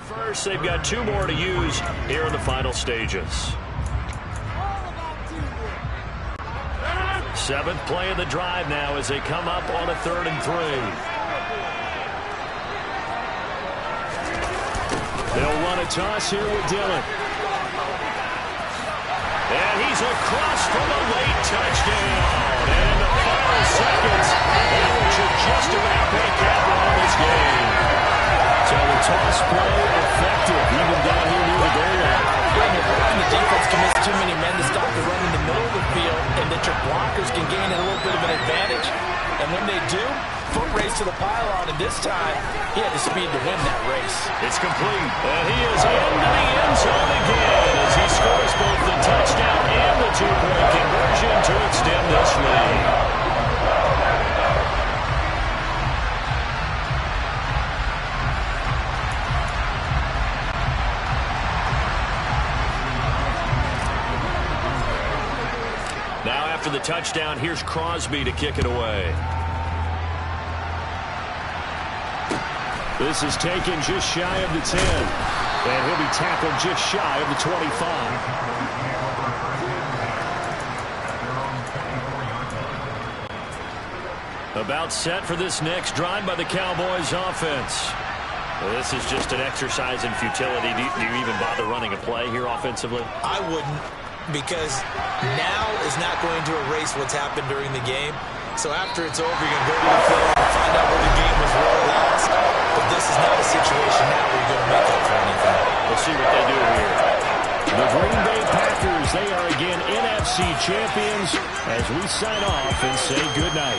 First, they've got 2 more to use here in the final stages. 7th play of the drive now as they come up on a 3rd and 3. They'll run a toss here with Dillon. And he's across from a late touchdown. And in the final seconds, they should just about put a cap on this game. So the toss play effective, even down here near the goal line. And the defense commits too many men to stop the run in the middle of the field, and that your blockers can gain a little bit of an advantage. And when they do, foot race to the pylon, and this time, he had the speed to win that race. It's complete, and he is into the end zone again as he scores both the touchdown and the 2-point conversion to extend this lead. After the touchdown, here's Crosby to kick it away. This is taken just shy of the 10. And he'll be tackled just shy of the 25. About set for this next drive by the Cowboys offense. Well, this is just an exercise in futility. Do you even bother running a play here offensively? I wouldn't. Because now is not going to erase what's happened during the game. So after it's over, you're going to go to the film and find out where the game was won or lost. But this is not a situation now where you're going to make up for anything. We'll see what they do here. The Green Bay Packers, they are again NFC champions as we sign off and say goodnight.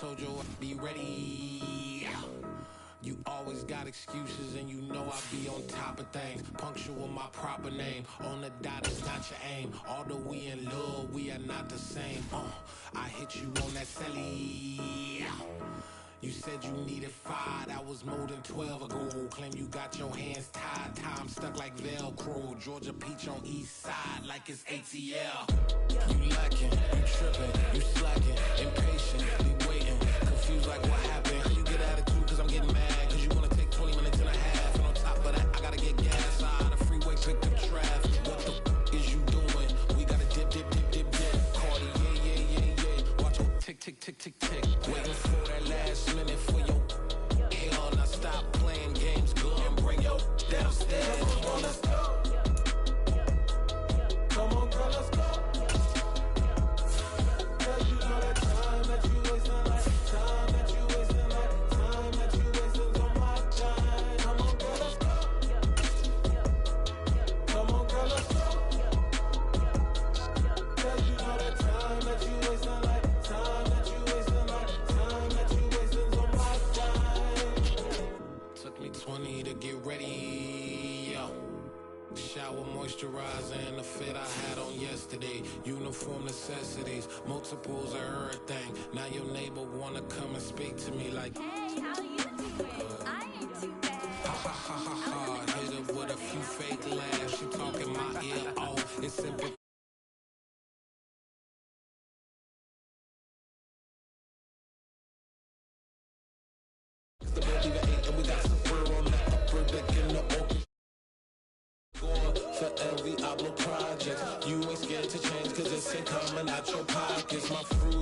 Told you I'd be ready. You always got excuses and you know I be on top of things. Punctual my proper name. On the dot is not your aim. Although we in love, we are not the same. I hit you on that celly. You said you needed 5, that was more than 12 ago. Claim you got your hands tied, time stuck like Velcro. Georgia Peach on east side like it's ATL. You lacking, you tripping, you slacking, impatient, you waiting, confused like what happened. You get attitude cause I'm getting mad, cause you wanna take 20 minutes and a half. And on top of that, I gotta get gas out of the freeway, pick up traffic. What the is you doing? We gotta dip, dip, dip, dip, dip. Cardi, yeah. Watch your tick, tick, tick, tick, tick. Waiting for that last minute for your hell. Now stop playing games, go and bring your downstairs. Come on, let's go. Come on, girl, let's go. Cause you know that time that you wasting, like time that you wasting, like time that you wasting on my time. Come on, girl, let's uniform necessities, multiples of everything. Now your neighbor wanna come and speak to me like, hey, how you doing? I ain't too bad. Ha ha ha ha ha. Hit her with a few fake laughs. She talking my ear off. It's simple. The baby got 8 and we got some fur on the upper deck in the open. Going for every Ablo project. You ain't scared to change cause it's ain't coming out your pockets. My fruit